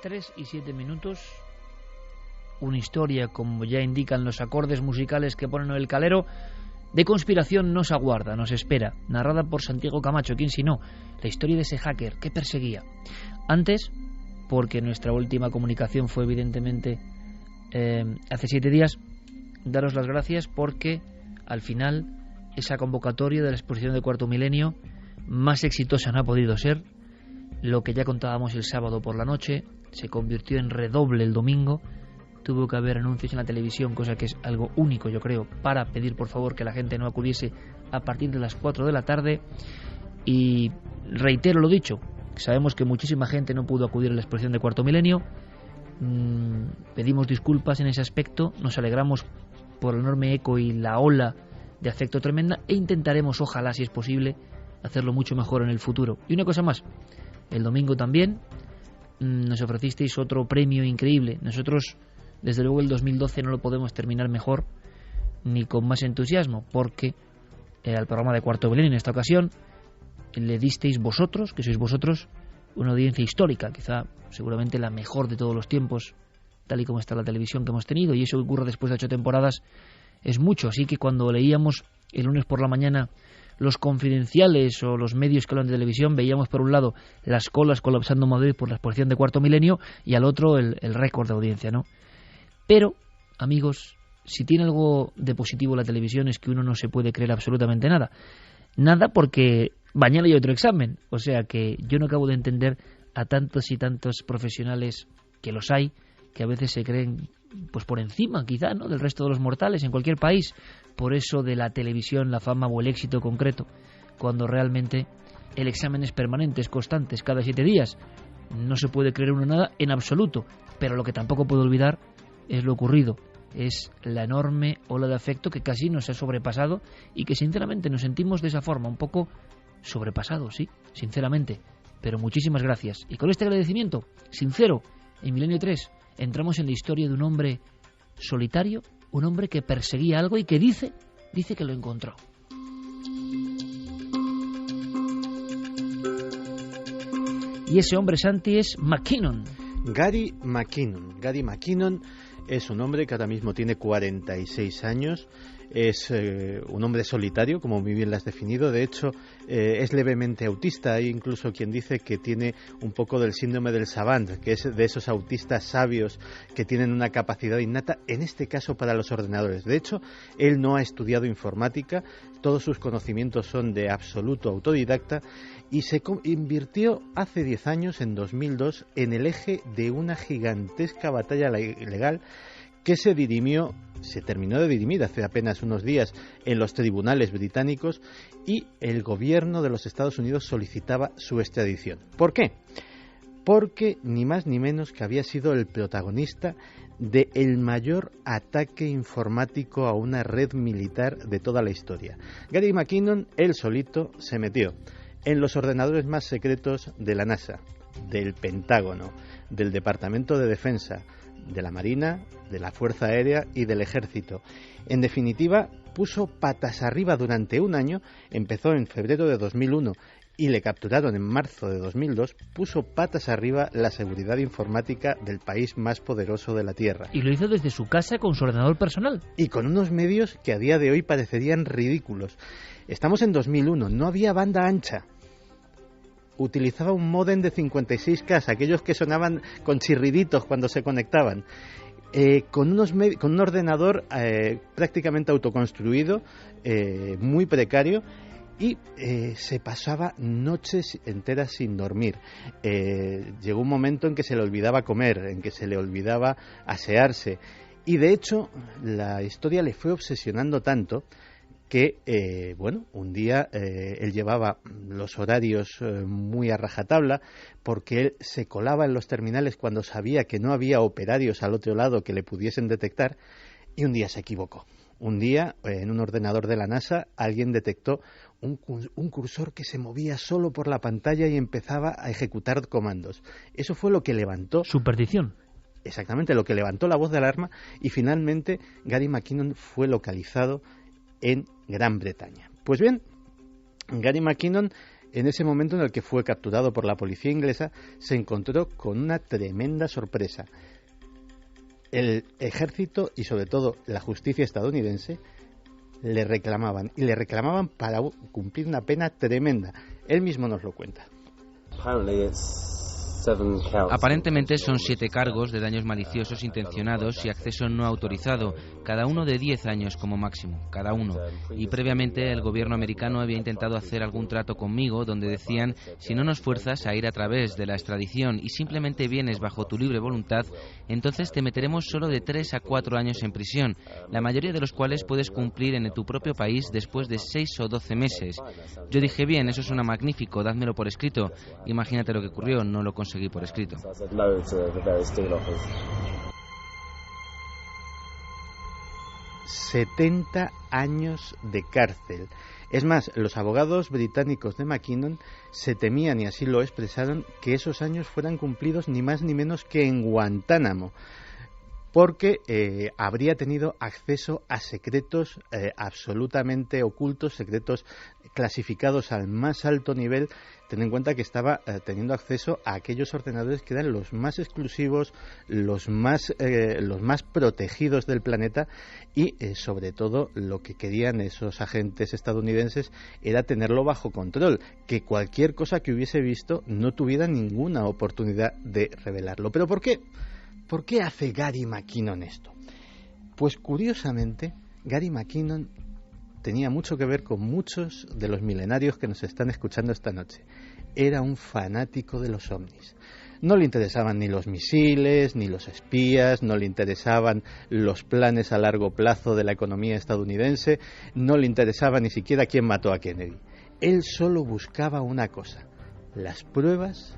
3:07. Una historia, como ya indican los acordes musicales que ponen el Calero, de conspiración nos aguarda, nos espera, narrada por Santiago Camacho, quién si no, la historia de ese hacker que perseguía. Antes, porque nuestra última comunicación fue evidentemente hace 7 días, daros las gracias porque al final esa convocatoria de la exposición de Cuarto Milenio más exitosa no ha podido ser. Lo que ya contábamos el sábado por la noche se convirtió en redoble el domingo. Tuvo que haber anuncios en la televisión, cosa que es algo único, yo creo, para pedir por favor que la gente no acudiese a partir de las 4 de la tarde. Y reitero lo dicho, sabemos que muchísima gente no pudo acudir a la exposición de Cuarto Milenio. Pedimos disculpas en ese aspecto, nos alegramos por el enorme eco y la ola de afecto tremenda, e intentaremos, ojalá si es posible, hacerlo mucho mejor en el futuro. Y una cosa más, el domingo también nos ofrecisteis otro premio increíble. Nosotros, desde luego, el 2012 no lo podemos terminar mejor ni con más entusiasmo, porque al programa de Cuarto Milenio en esta ocasión le disteis vosotros, que sois vosotros, una audiencia histórica, quizá seguramente la mejor de todos los tiempos, tal y como está la televisión que hemos tenido, y eso ocurre después de 8 temporadas, es mucho. Así que cuando leíamos el lunes por la mañana los confidenciales o los medios que hablan de televisión, veíamos por un lado las colas colapsando en Madrid por la exposición de Cuarto Milenio y al otro el récord de audiencia, ¿no? Pero, amigos, si tiene algo de positivo la televisión es que uno no se puede creer absolutamente nada. Nada, porque mañana hay otro examen. O sea que yo no acabo de entender a tantos y tantos profesionales, que los hay, que a veces se creen pues por encima quizá, ¿no?, del resto de los mortales en cualquier país, por eso de la televisión, la fama o el éxito concreto, cuando realmente el examen es permanente, es constante, es cada 7 días. No se puede creer uno nada en absoluto, pero lo que tampoco puedo olvidar es lo ocurrido, es la enorme ola de afecto que casi nos ha sobrepasado y que sinceramente nos sentimos de esa forma, un poco sobrepasados, sí, sinceramente, pero muchísimas gracias. Y con este agradecimiento sincero, en Milenio 3 entramos en la historia de un hombre solitario, un hombre que perseguía algo y que dice que lo encontró. Y ese hombre, Santi, es McKinnon. Gary McKinnon. Gary McKinnon es un hombre que ahora mismo tiene 46 años. Es un hombre solitario, como muy bien lo has definido. De hecho, es levemente autista. Hay incluso quien dice que tiene un poco del síndrome del savant, que es de esos autistas sabios que tienen una capacidad innata, en este caso para los ordenadores. De hecho, él no ha estudiado informática, todos sus conocimientos son de absoluto autodidacta, y se invirtió hace 10 años, en 2002, en el eje de una gigantesca batalla legal que se terminó de dirimir hace apenas unos días en los tribunales británicos, y el gobierno de los Estados Unidos solicitaba su extradición. ¿Por qué? Porque ni más ni menos que había sido el protagonista del mayor ataque informático a una red militar de toda la historia. Gary McKinnon, él solito, se metió en los ordenadores más secretos de la NASA, del Pentágono, del Departamento de Defensa, de la Marina, de la Fuerza Aérea y del Ejército. En definitiva, puso patas arriba durante un año. Empezó en febrero de 2001 y le capturaron en marzo de 2002. Puso patas arriba la seguridad informática del país más poderoso de la Tierra. Y lo hizo desde su casa con su ordenador personal. Y con unos medios que a día de hoy parecerían ridículos. Estamos en 2001, no había banda ancha. Utilizaba un módem de 56K, aquellos que sonaban con chirriditos cuando se conectaban, con un ordenador prácticamente autoconstruido, muy precario, y se pasaba noches enteras sin dormir. Llegó un momento en que se le olvidaba comer, en que se le olvidaba asearse, y de hecho la historia le fue obsesionando tanto que, un día él llevaba los horarios muy a rajatabla, porque él se colaba en los terminales cuando sabía que no había operarios al otro lado que le pudiesen detectar, y un día se equivocó. Un día, en un ordenador de la NASA, alguien detectó un cursor que se movía solo por la pantalla y empezaba a ejecutar comandos. Eso fue lo que levantó... Superstición. Exactamente, lo que levantó la voz de alarma, y finalmente Gary McKinnon fue localizado en Gran Bretaña. Pues bien, Gary McKinnon en ese momento en el que fue capturado por la policía inglesa, se encontró con una tremenda sorpresa. El ejército y sobre todo la justicia estadounidense le reclamaban, y le reclamaban para cumplir una pena tremenda. Él mismo nos lo cuenta. Aparentemente son 7 cargos de daños maliciosos intencionados y acceso no autorizado, cada uno de 10 años como máximo, cada uno. Y previamente el gobierno americano había intentado hacer algún trato conmigo donde decían: si no nos fuerzas a ir a través de la extradición y simplemente vienes bajo tu libre voluntad, entonces te meteremos solo de 3 a 4 años en prisión, la mayoría de los cuales puedes cumplir en tu propio país después de 6 o 12 meses. Yo dije: bien, eso suena magnífico, dádmelo por escrito. Imagínate lo que ocurrió, no lo conseguí por escrito. 70 años de cárcel. Es más, los abogados británicos de Mackinnon se temían, y así lo expresaron, que esos años fueran cumplidos ni más ni menos que en Guantánamo, porque habría tenido acceso a secretos absolutamente ocultos, secretos clasificados al más alto nivel. Ten en cuenta que estaba teniendo acceso a aquellos ordenadores que eran los más exclusivos, los más protegidos del planeta, y sobre todo lo que querían esos agentes estadounidenses era tenerlo bajo control, que cualquier cosa que hubiese visto no tuviera ninguna oportunidad de revelarlo. ¿Pero por qué? ¿Por qué hace Gary Mackinnon esto? Pues curiosamente, Gary Mackinnon tenía mucho que ver con muchos de los milenarios que nos están escuchando esta noche. Era un fanático de los ovnis. No le interesaban ni los misiles, ni los espías, no le interesaban los planes a largo plazo de la economía estadounidense, no le interesaba ni siquiera quién mató a Kennedy. Él solo buscaba una cosa: las pruebas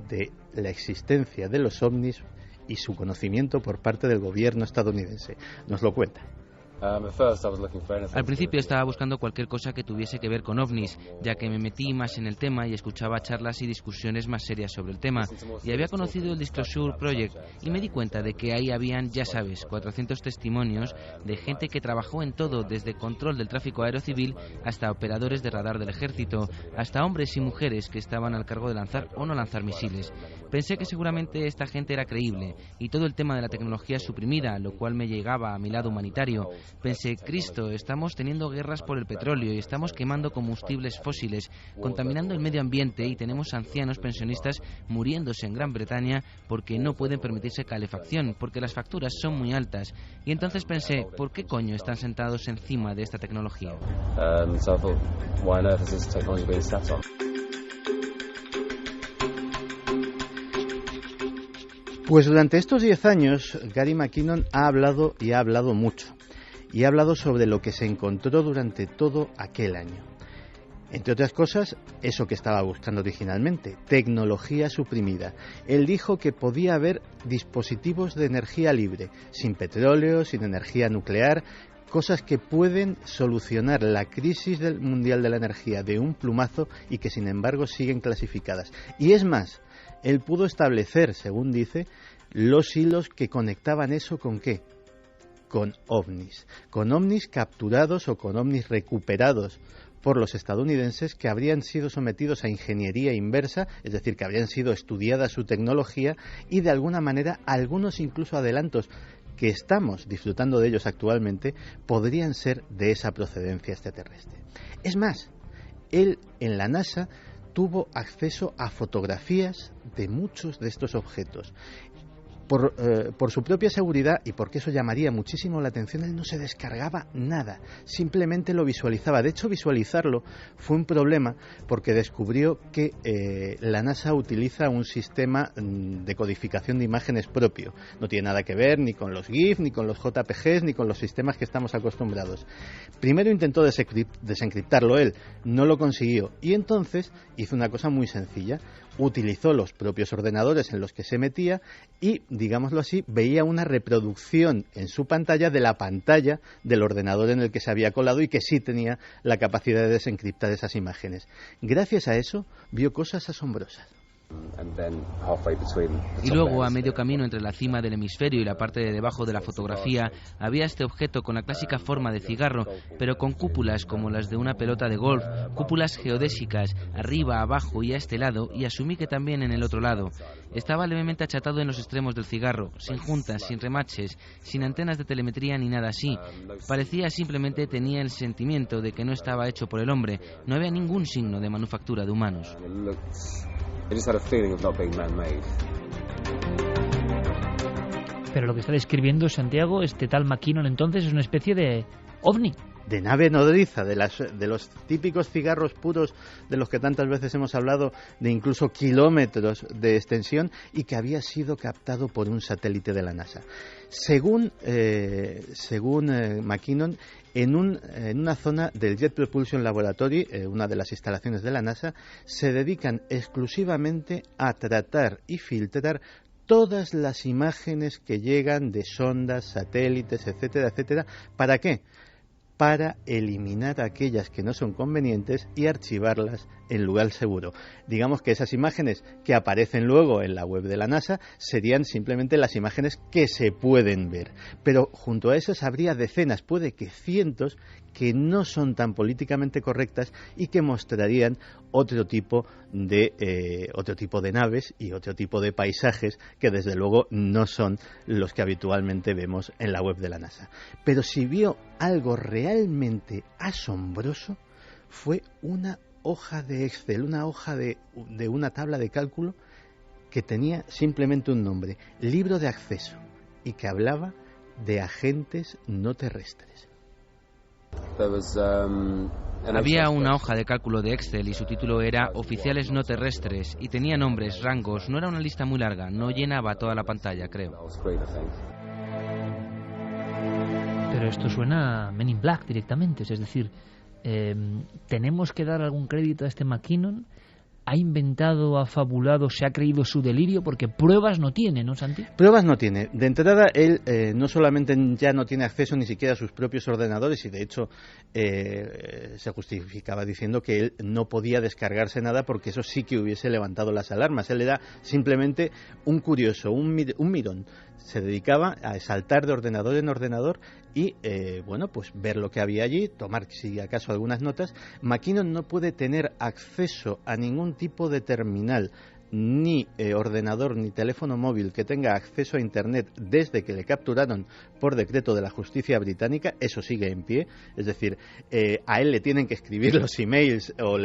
de la existencia de los ovnis y su conocimiento por parte del gobierno estadounidense. Nos lo cuenta. Al principio estaba buscando cualquier cosa que tuviese que ver con ovnis, ya que me metí más en el tema y escuchaba charlas y discusiones más serias sobre el tema, y había conocido el Disclosure Project y me di cuenta de que ahí habían, ya sabes, 400 testimonios de gente que trabajó en todo, desde control del tráfico aéreo civil hasta operadores de radar del ejército, hasta hombres y mujeres que estaban al cargo de lanzar o no lanzar misiles. Pensé que seguramente esta gente era creíble, y todo el tema de la tecnología suprimida, lo cual me llegaba a mi lado humanitario. Pensé: Cristo, estamos teniendo guerras por el petróleo y estamos quemando combustibles fósiles, contaminando el medio ambiente, y tenemos ancianos pensionistas muriéndose en Gran Bretaña porque no pueden permitirse calefacción, porque las facturas son muy altas. Y entonces pensé: ¿por qué coño están sentados encima de esta tecnología? Pues durante estos 10 años Gary Mackinnon ha hablado, y ha hablado mucho. Y ha hablado sobre lo que se encontró durante todo aquel año. Entre otras cosas, eso que estaba buscando originalmente: tecnología suprimida. Él dijo que podía haber dispositivos de energía libre, sin petróleo, sin energía nuclear, cosas que pueden solucionar la crisis mundial de la energía de un plumazo y que sin embargo siguen clasificadas. Y es más, él pudo establecer, según dice, los hilos que conectaban eso ¿con qué? Con ovnis capturados o con ovnis recuperados por los estadounidenses, que habrían sido sometidos a ingeniería inversa, es decir, que habrían sido estudiada su tecnología, y de alguna manera algunos incluso adelantos que estamos disfrutando de ellos actualmente podrían ser de esa procedencia extraterrestre. Es más, él en la NASA tuvo acceso a fotografías de muchos de estos objetos. Por su propia seguridad, y porque eso llamaría muchísimo la atención, él no se descargaba nada, simplemente lo visualizaba. De hecho, visualizarlo fue un problema porque descubrió que la NASA utiliza un sistema de codificación de imágenes propio. No tiene nada que ver ni con los GIF, ni con los JPGs, ni con los sistemas que estamos acostumbrados. Primero intentó desencriptarlo él, no lo consiguió, y entonces hizo una cosa muy sencilla: utilizó los propios ordenadores en los que se metía y, digámoslo así, veía una reproducción en su pantalla de la pantalla del ordenador en el que se había colado y que sí tenía la capacidad de desencriptar esas imágenes. Gracias a eso vio cosas asombrosas. Y luego, a medio camino entre la cima del hemisferio y la parte de debajo de la fotografía, había este objeto con la clásica forma de cigarro, pero con cúpulas como las de una pelota de golf, cúpulas geodésicas, arriba, abajo y a este lado, y asumí que también en el otro lado. Estaba levemente achatado en los extremos del cigarro, sin juntas, sin remaches, sin antenas de telemetría ni nada así. Parecía simplemente tenía el sentimiento de que no estaba hecho por el hombre, no había ningún signo de manufactura de humanos. Pero lo que está describiendo Santiago, este tal McKinnon entonces es una especie de ovni. De nave nodriza, de los típicos cigarros puros de los que tantas veces hemos hablado, de incluso kilómetros de extensión, y que había sido captado por un satélite de la NASA. Según McKinnon, en una zona del Jet Propulsion Laboratory, una de las instalaciones de la NASA, se dedican exclusivamente a tratar y filtrar todas las imágenes que llegan de sondas, satélites, etcétera, etcétera. ¿Para qué? Para eliminar aquellas que no son convenientes y archivarlas en lugar seguro. Digamos que esas imágenes que aparecen luego en la web de la NASA serían simplemente las imágenes que se pueden ver. Pero junto a esas habría decenas, puede que cientos, que no son tan políticamente correctas y que mostrarían otro tipo de naves y otro tipo de paisajes que desde luego no son los que habitualmente vemos en la web de la NASA. Pero si vio algo realmente asombroso, fue una hoja de Excel, una hoja de una tabla de cálculo que tenía simplemente un nombre, libro de acceso, y que hablaba de agentes no terrestres. Había una hoja de cálculo de Excel y su título era Oficiales no terrestres, y tenía nombres, rangos, no era una lista muy larga, no llenaba toda la pantalla, creo. Pero esto suena a Men in Black directamente, es decir, tenemos que dar algún crédito a este McKinnon. ¿Ha inventado, ha fabulado, se ha creído su delirio? Porque pruebas no tiene, ¿no, Santi? Pruebas no tiene. De entrada, él no solamente ya no tiene acceso ni siquiera a sus propios ordenadores, y de hecho se justificaba diciendo que él no podía descargarse nada porque eso sí que hubiese levantado las alarmas. Él era simplemente un curioso, un mirón. Se dedicaba a saltar de ordenador en ordenador y, pues ver lo que había allí, tomar, si acaso, algunas notas. McKinnon no puede tener acceso a ningún tipo de terminal, ni ordenador, ni teléfono móvil que tenga acceso a Internet desde que le capturaron por decreto de la justicia británica. Eso sigue en pie, es decir, a él le tienen que escribir los emails o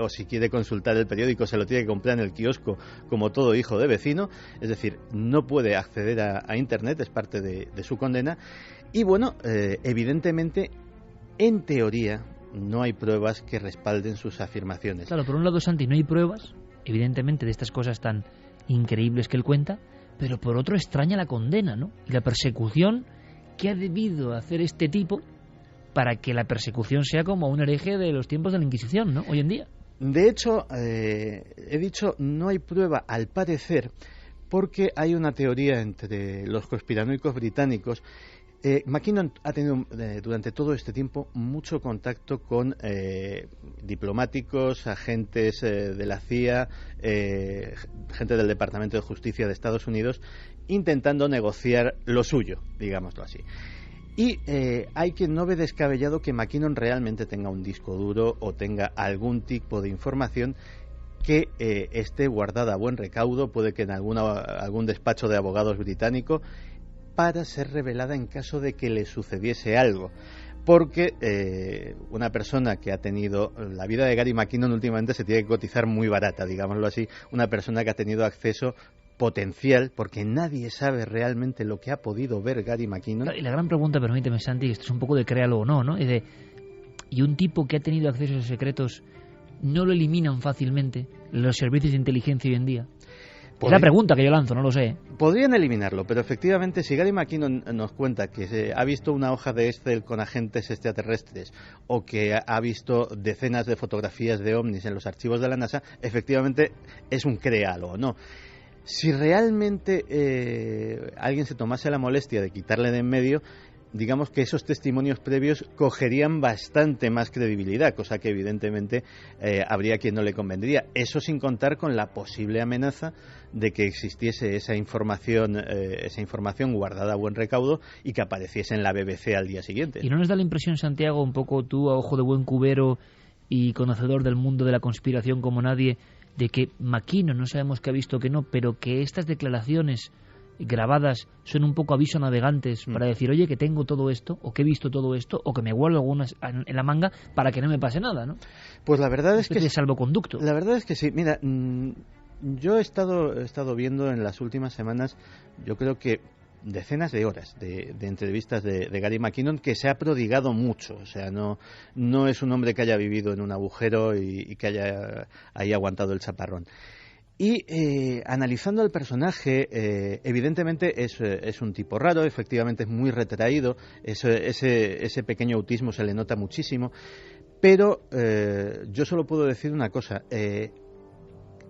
si quiere consultar el periódico se lo tiene que comprar en el kiosco como todo hijo de vecino, es decir, no puede acceder a Internet, es parte de su condena. Y bueno, evidentemente, en teoría, no hay pruebas que respalden sus afirmaciones. Claro, por un lado, Santi, no hay pruebas, evidentemente, de estas cosas tan increíbles que él cuenta, pero por otro extraña la condena, ¿no? Y la persecución que ha debido hacer este tipo para que la persecución sea como un hereje de los tiempos de la Inquisición, ¿no? Hoy en día. De hecho, he dicho, no hay prueba, al parecer, porque hay una teoría entre los conspiranoicos británicos. McKinnon ha tenido durante todo este tiempo mucho contacto con diplomáticos, agentes de la CIA, gente del Departamento de Justicia de Estados Unidos, intentando negociar lo suyo, digámoslo así. Y hay quien no ve descabellado que McKinnon realmente tenga un disco duro o tenga algún tipo de información que esté guardada a buen recaudo, puede que en algún despacho de abogados británico, para ser revelada en caso de que le sucediese algo. Porque una persona que ha tenido... La vida de Gary McKinnon últimamente se tiene que cotizar muy barata, digámoslo así. Una persona que ha tenido acceso potencial, porque nadie sabe realmente lo que ha podido ver Gary McKinnon. Y la gran pregunta, permíteme, Santi, esto es un poco de créalo o no, ¿no? Y un tipo que ha tenido acceso a esos secretos, ¿no lo eliminan fácilmente los servicios de inteligencia hoy en día? Es la pregunta que yo lanzo, no lo sé. Podrían eliminarlo, pero efectivamente, si Gary McKinnon nos cuenta que ha visto una hoja de Excel con agentes extraterrestres o que ha visto decenas de fotografías de ovnis en los archivos de la NASA, efectivamente es un créalo, ¿no? Si realmente alguien se tomase la molestia de quitarle de en medio, digamos que esos testimonios previos cogerían bastante más credibilidad, cosa que evidentemente habría quien no le convendría. Eso sin contar con la posible amenaza de que existiese esa información guardada a buen recaudo y que apareciese en la BBC al día siguiente. ¿Y no nos da la impresión, Santiago, un poco tú, a ojo de buen cubero y conocedor del mundo de la conspiración como nadie, de que McKinnon, no sabemos qué ha visto, que no, pero que estas declaraciones grabadas son un poco aviso navegantes para decir, oye, que tengo todo esto, o que he visto todo esto, o que me guardo algunas en la manga para que no me pase nada, ¿no? Pues la verdad es que de salvoconducto. La verdad es que sí. Mira, yo he estado viendo en las últimas semanas, yo creo que decenas de horas de entrevistas de Gary McKinnon, que se ha prodigado mucho. O sea, no es un hombre que haya vivido en un agujero y que haya ahí aguantado el chaparrón. Y analizando al personaje, evidentemente es un tipo raro, efectivamente es muy retraído, ese pequeño autismo se le nota muchísimo, pero yo solo puedo decir una cosa,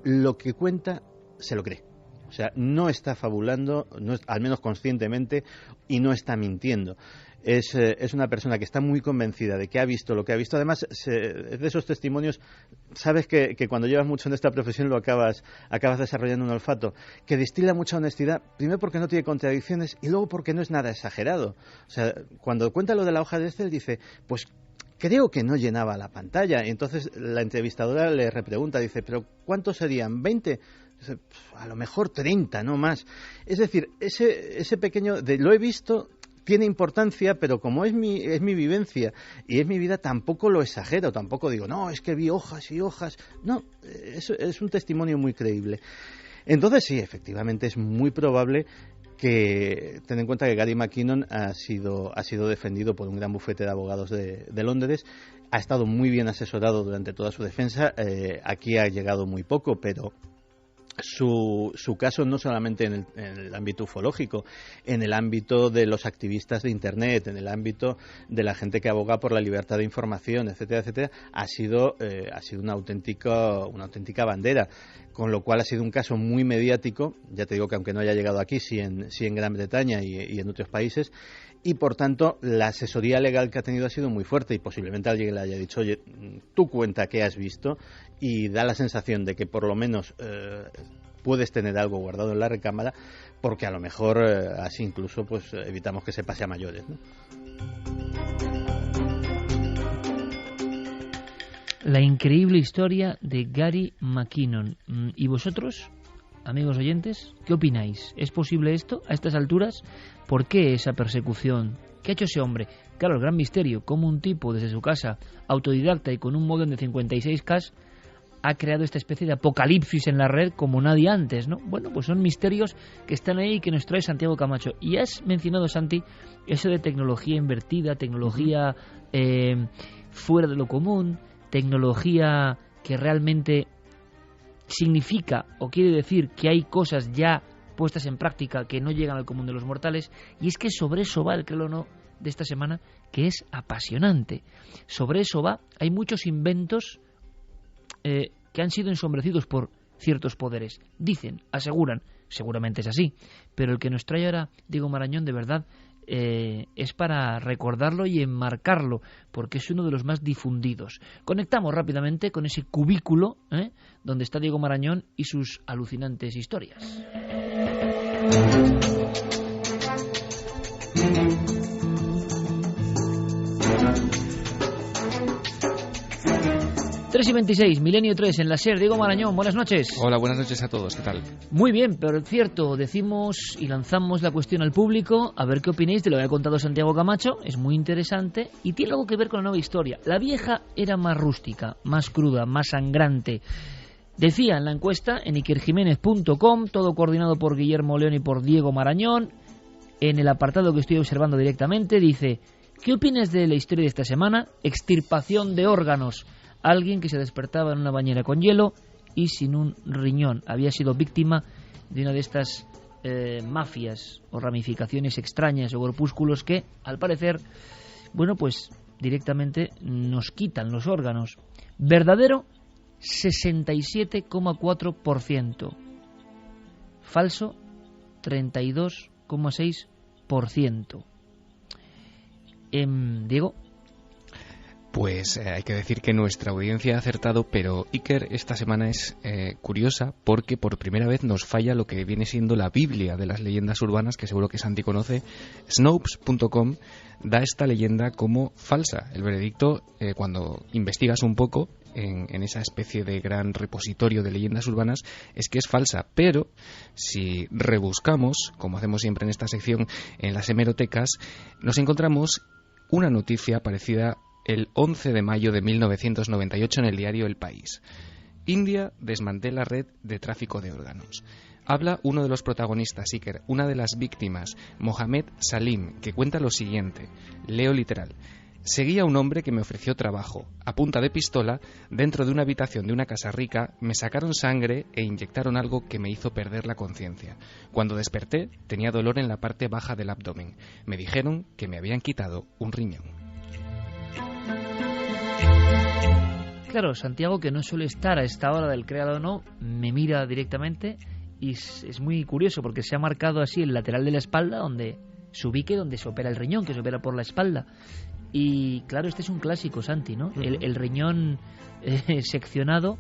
lo que cuenta se lo cree. O sea, no está fabulando, al menos conscientemente, y no está mintiendo. Es una persona que está muy convencida de que ha visto lo que ha visto. Además, de esos testimonios, sabes que cuando llevas mucho en esta profesión lo acabas desarrollando un olfato, que destila mucha honestidad, primero porque no tiene contradicciones y luego porque no es nada exagerado. O sea, cuando cuenta lo de la hoja de Excel, dice, pues creo que no llenaba la pantalla. Y entonces la entrevistadora le repregunta, dice, ¿pero cuántos serían? ¿20? Dice, a lo mejor 30, no más. Es decir, ese pequeño de lo he visto tiene importancia, pero como es mi vivencia y es mi vida, tampoco lo exagero, tampoco digo, no, es que vi hojas y hojas. No, es un testimonio muy creíble. Entonces sí, efectivamente es muy probable que, ten en cuenta que Gary McKinnon ha sido defendido por un gran bufete de abogados de Londres, ha estado muy bien asesorado durante toda su defensa, aquí ha llegado muy poco, pero su caso no solamente en el ámbito ufológico, en el ámbito de los activistas de Internet, en el ámbito de la gente que aboga por la libertad de información, etcétera, etcétera, ha sido una auténtica bandera, con lo cual ha sido un caso muy mediático, ya te digo que aunque no haya llegado aquí, sí en Gran Bretaña y en otros países, y por tanto la asesoría legal que ha tenido ha sido muy fuerte y posiblemente alguien le haya dicho, oye, tú cuenta qué has visto, y da la sensación de que por lo menos puedes tener algo guardado en la recámara, porque a lo mejor así incluso pues evitamos que se pase a mayores, ¿no? La increíble historia de Gary McKinnon. ¿Y vosotros, amigos oyentes, qué opináis? ¿Es posible esto a estas alturas? ¿Por qué esa persecución? ¿Qué ha hecho ese hombre? Claro, el gran misterio, cómo un tipo desde su casa, autodidacta y con un modem de 56K, ha creado esta especie de apocalipsis en la red como nadie antes, ¿no? Bueno, pues son misterios que están ahí y que nos trae Santiago Camacho. Y has mencionado, Santi, eso de tecnología invertida, tecnología fuera de lo común, tecnología que realmente significa o quiere decir que hay cosas ya puestas en práctica que no llegan al común de los mortales. Y es que sobre eso va el créelo o no de esta semana, que es apasionante. Sobre eso va, hay muchos inventos que han sido ensombrecidos por ciertos poderes. Dicen, aseguran, seguramente es así, pero el que nos trae ahora Diego Marañón, de verdad, es para recordarlo y enmarcarlo, porque es uno de los más difundidos. Conectamos rápidamente con ese cubículo donde está Diego Marañón y sus alucinantes historias. 3:26, Milenio 3 en la SER. Diego Marañón, buenas noches. Hola, buenas noches a todos, ¿qué tal? Muy bien, pero es cierto, decimos y lanzamos la cuestión al público, a ver qué opináis de lo que ha contado Santiago Camacho, es muy interesante y tiene algo que ver con la nueva historia. La vieja era más rústica, más cruda, más sangrante. Decía en la encuesta en ikerjiménez.com, todo coordinado por Guillermo León y por Diego Marañón, en el apartado que estoy observando directamente, dice: ¿qué opinas de la historia de esta semana? Extirpación de órganos. Alguien que se despertaba en una bañera con hielo y sin un riñón. Había sido víctima de una de estas mafias o ramificaciones extrañas o grupúsculos que, al parecer, bueno, pues directamente nos quitan los órganos. Verdadero, 67,4%. Falso, 32,6%. Diego. Pues hay que decir que nuestra audiencia ha acertado, pero Iker esta semana es curiosa porque por primera vez nos falla lo que viene siendo la Biblia de las leyendas urbanas, que seguro que Santi conoce. Snopes.com da esta leyenda como falsa. El veredicto, cuando investigas un poco en esa especie de gran repositorio de leyendas urbanas, es que es falsa. Pero si rebuscamos, como hacemos siempre en esta sección, en las hemerotecas, nos encontramos una noticia parecida el 11 de mayo de 1998 en el diario El País. India desmantela red de tráfico de órganos. Habla uno de los protagonistas, Iker, una de las víctimas, Mohamed Salim, que cuenta lo siguiente. Leo literal. Seguía a un hombre que me ofreció trabajo. A punta de pistola, dentro de una habitación de una casa rica, me sacaron sangre e inyectaron algo que me hizo perder la conciencia. Cuando desperté, tenía dolor en la parte baja del abdomen. Me dijeron que me habían quitado un riñón. Claro, Santiago, que no suele estar a esta hora del créalo o no, me mira directamente y es muy curioso porque se ha marcado así el lateral de la espalda donde se ubique, donde se opera el riñón, que se opera por la espalda. Y claro, este es un clásico, Santi, ¿no? El riñón seccionado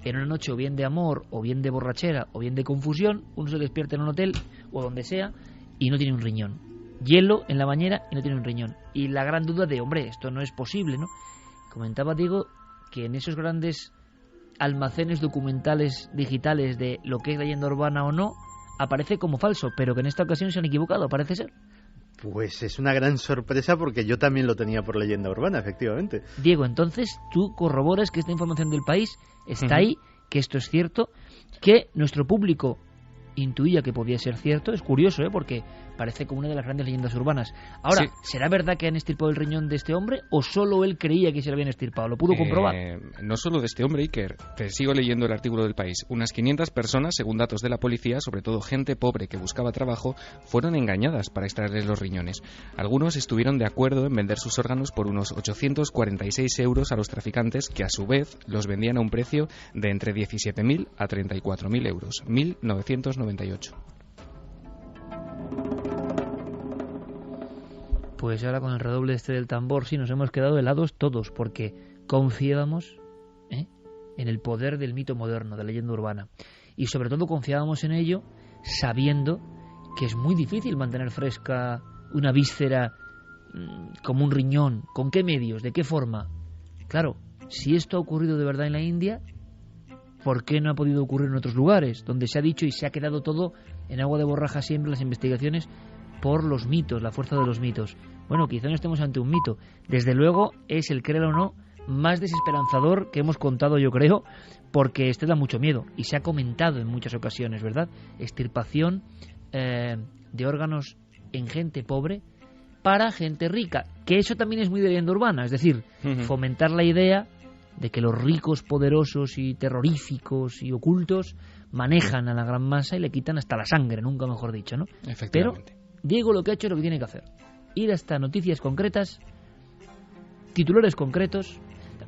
en una noche o bien de amor, o bien de borrachera, o bien de confusión. Uno se despierta en un hotel o donde sea y no tiene un riñón. Hielo en la bañera y no tiene un riñón. Y la gran duda de, hombre, esto no es posible, ¿no? Comentaba Diego que en esos grandes almacenes documentales digitales de lo que es leyenda urbana o no, aparece como falso, pero que en esta ocasión se han equivocado, parece ser. Pues es una gran sorpresa porque yo también lo tenía por leyenda urbana, efectivamente. Diego, entonces tú corroboras que esta información del País está ahí, que esto es cierto, que nuestro público intuía que podía ser cierto. Es curioso, porque parece como una de las grandes leyendas urbanas. Ahora, sí. ¿Será verdad que han extirpado el riñón de este hombre o solo él creía que se lo habían extirpado? ¿Lo pudo comprobar? No solo de este hombre, Iker. Te sigo leyendo el artículo del País. Unas 500 personas, según datos de la policía, sobre todo gente pobre que buscaba trabajo, fueron engañadas para extraerles los riñones. Algunos estuvieron de acuerdo en vender sus órganos por unos 846 euros a los traficantes, que a su vez los vendían a un precio de entre 17.000 a 34.000 euros. 1998. Pues ahora con el redoble del tambor sí nos hemos quedado helados todos, porque confiábamos en el poder del mito moderno, de la leyenda urbana, y sobre todo confiábamos en ello sabiendo que es muy difícil mantener fresca una víscera como un riñón. ¿Con qué medios? ¿De qué forma? Claro, si esto ha ocurrido de verdad en la India, ¿por qué no ha podido ocurrir en otros lugares donde se ha dicho y se ha quedado todo en agua de borraja siempre las investigaciones por los mitos, la fuerza de los mitos? Bueno, quizá no estemos ante un mito. Desde luego es el, créelo o no, más desesperanzador que hemos contado, yo creo, porque este da mucho miedo y se ha comentado en muchas ocasiones, ¿verdad? Extirpación de órganos en gente pobre para gente rica, que eso también es muy de leyenda urbana, es decir, fomentar la idea de que los ricos, poderosos y terroríficos y ocultos manejan a la gran masa y le quitan hasta la sangre, nunca mejor dicho, ¿no? Efectivamente. Pero Diego lo que ha hecho es lo que tiene que hacer: ir hasta noticias concretas, titulares concretos.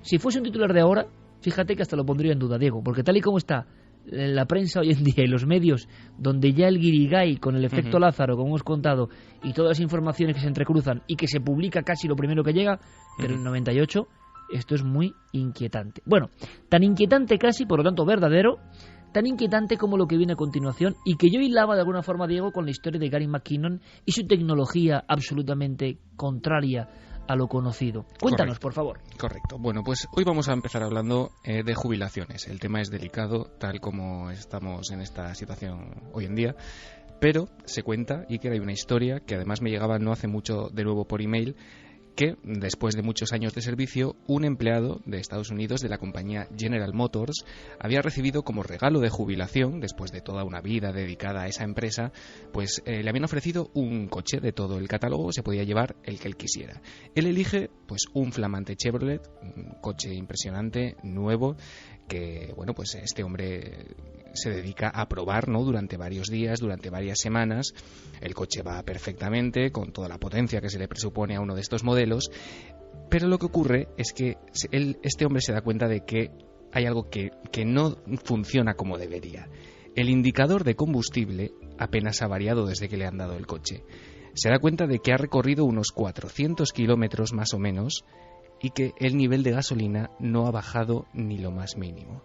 Si fuese un titular de ahora, fíjate que hasta lo pondría en duda, Diego, porque tal y como está la prensa hoy en día y los medios, donde ya el guirigay con el efecto Lázaro, como hemos contado, y todas las informaciones que se entrecruzan y que se publica casi lo primero que llega, pero en el 98 esto es muy inquietante. Bueno, tan inquietante casi, por lo tanto verdadero, tan inquietante como lo que viene a continuación, y que yo hilaba de alguna forma, Diego, con la historia de Gary McKinnon y su tecnología absolutamente contraria a lo conocido. Cuéntanos, por favor. Correcto. Bueno, pues hoy vamos a empezar hablando de jubilaciones. El tema es delicado, tal como estamos en esta situación hoy en día, pero se cuenta, y que hay una historia que además me llegaba no hace mucho de nuevo por email, que después de muchos años de servicio, un empleado de Estados Unidos de la compañía General Motors había recibido como regalo de jubilación, después de toda una vida dedicada a esa empresa, pues le habían ofrecido un coche de todo el catálogo, se podía llevar el que él quisiera. Él elige pues un flamante Chevrolet, un coche impresionante, nuevo, que bueno, pues este hombre se dedica a probar, ¿no?, durante varios días, durante varias semanas. El coche va perfectamente, con toda la potencia que se le presupone a uno de estos modelos, pero lo que ocurre es que este hombre se da cuenta de que hay algo que no funciona como debería. El indicador de combustible apenas ha variado desde que le han dado el coche. se da cuenta de que ha recorrido unos 400 kilómetros más o menos y que el nivel de gasolina no ha bajado ni lo más mínimo.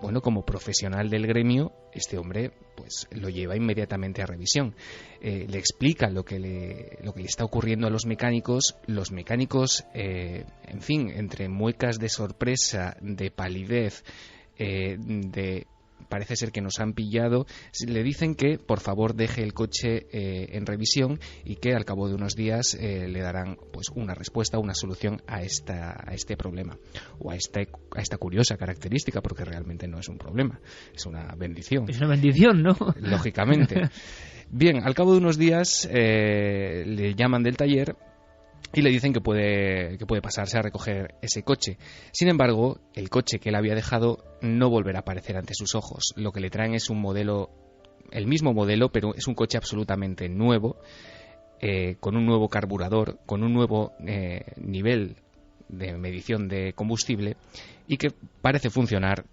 Bueno, como profesional del gremio, este hombre pues lo lleva inmediatamente a revisión. Le explica lo que le está ocurriendo a los mecánicos. Los mecánicos, en fin, entre muecas de sorpresa, de palidez, parece ser que nos han pillado, le dicen que por favor deje el coche en revisión y que al cabo de unos días le darán pues una respuesta, una solución a este problema o a esta curiosa característica, porque realmente no es un problema, es una bendición. Es una bendición, ¿no? Lógicamente. Bien, al cabo de unos días le llaman del taller y le dicen que puede pasarse a recoger ese coche. Sin embargo, el coche que él había dejado no volverá a aparecer ante sus ojos. Lo que le traen es el mismo modelo, pero es un coche absolutamente nuevo, con un nuevo carburador, con un nuevo nivel de medición de combustible y que parece funcionar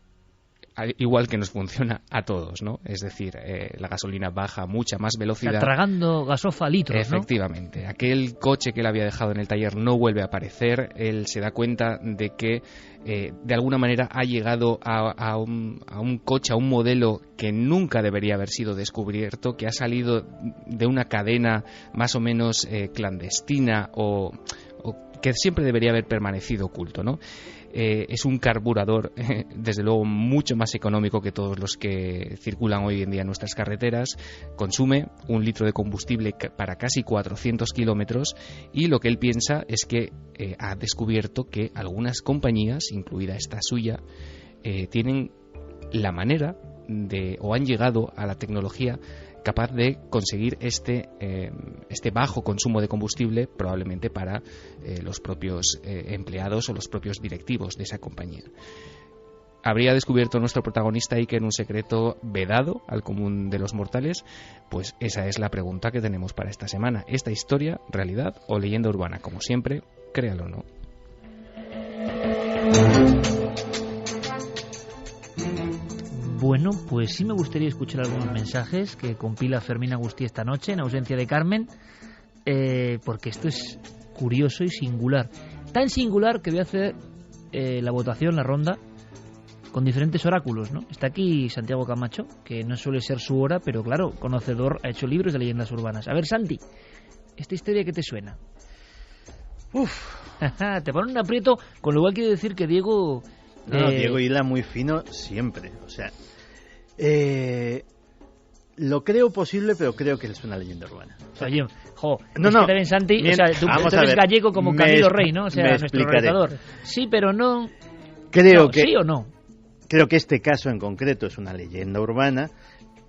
igual que nos funciona a todos, ¿no? Es decir, la gasolina baja a mucha más velocidad. Está tragando gasofa a litros, Efectivamente. ¿No? Aquel coche que él había dejado en el taller no vuelve a aparecer. Él se da cuenta de que de alguna manera ha llegado a un coche, a un modelo que nunca debería haber sido descubierto, que ha salido de una cadena más o menos clandestina o que siempre debería haber permanecido oculto, ¿no? Es un carburador, desde luego, mucho más económico que todos los que circulan hoy en día en nuestras carreteras. Consume 1 litro de combustible para casi 400 kilómetros y lo que él piensa es que ha descubierto que algunas compañías, incluida esta suya, tienen la manera o han llegado a la tecnología capaz de conseguir este bajo consumo de combustible, probablemente para los propios empleados o los propios directivos de esa compañía. ¿Habría descubierto nuestro protagonista Iker un secreto vedado al común de los mortales? Pues esa es la pregunta que tenemos para esta semana. ¿Esta historia, realidad o leyenda urbana? Como siempre, créalo o no. Bueno, pues sí me gustaría escuchar algunos mensajes que compila Fermín Agustí esta noche, en ausencia de Carmen, porque esto es curioso y singular. Tan singular que voy a hacer la votación, la ronda, con diferentes oráculos, ¿no? Está aquí Santiago Camacho, que no suele ser su hora, pero claro, conocedor, ha hecho libros de leyendas urbanas. A ver, Santi, ¿esta historia qué te suena? Te pone un aprieto, con lo cual quiere decir que Diego... No, Diego hila muy fino siempre, o sea, lo creo posible, pero creo que es una leyenda urbana. Oye, no, también Santi, o sea, tú eres gallego como Camilo Rey, ¿no? O sea, nuestro realizador. Sí, pero no. Creo que sí o no. Creo que este caso en concreto es una leyenda urbana,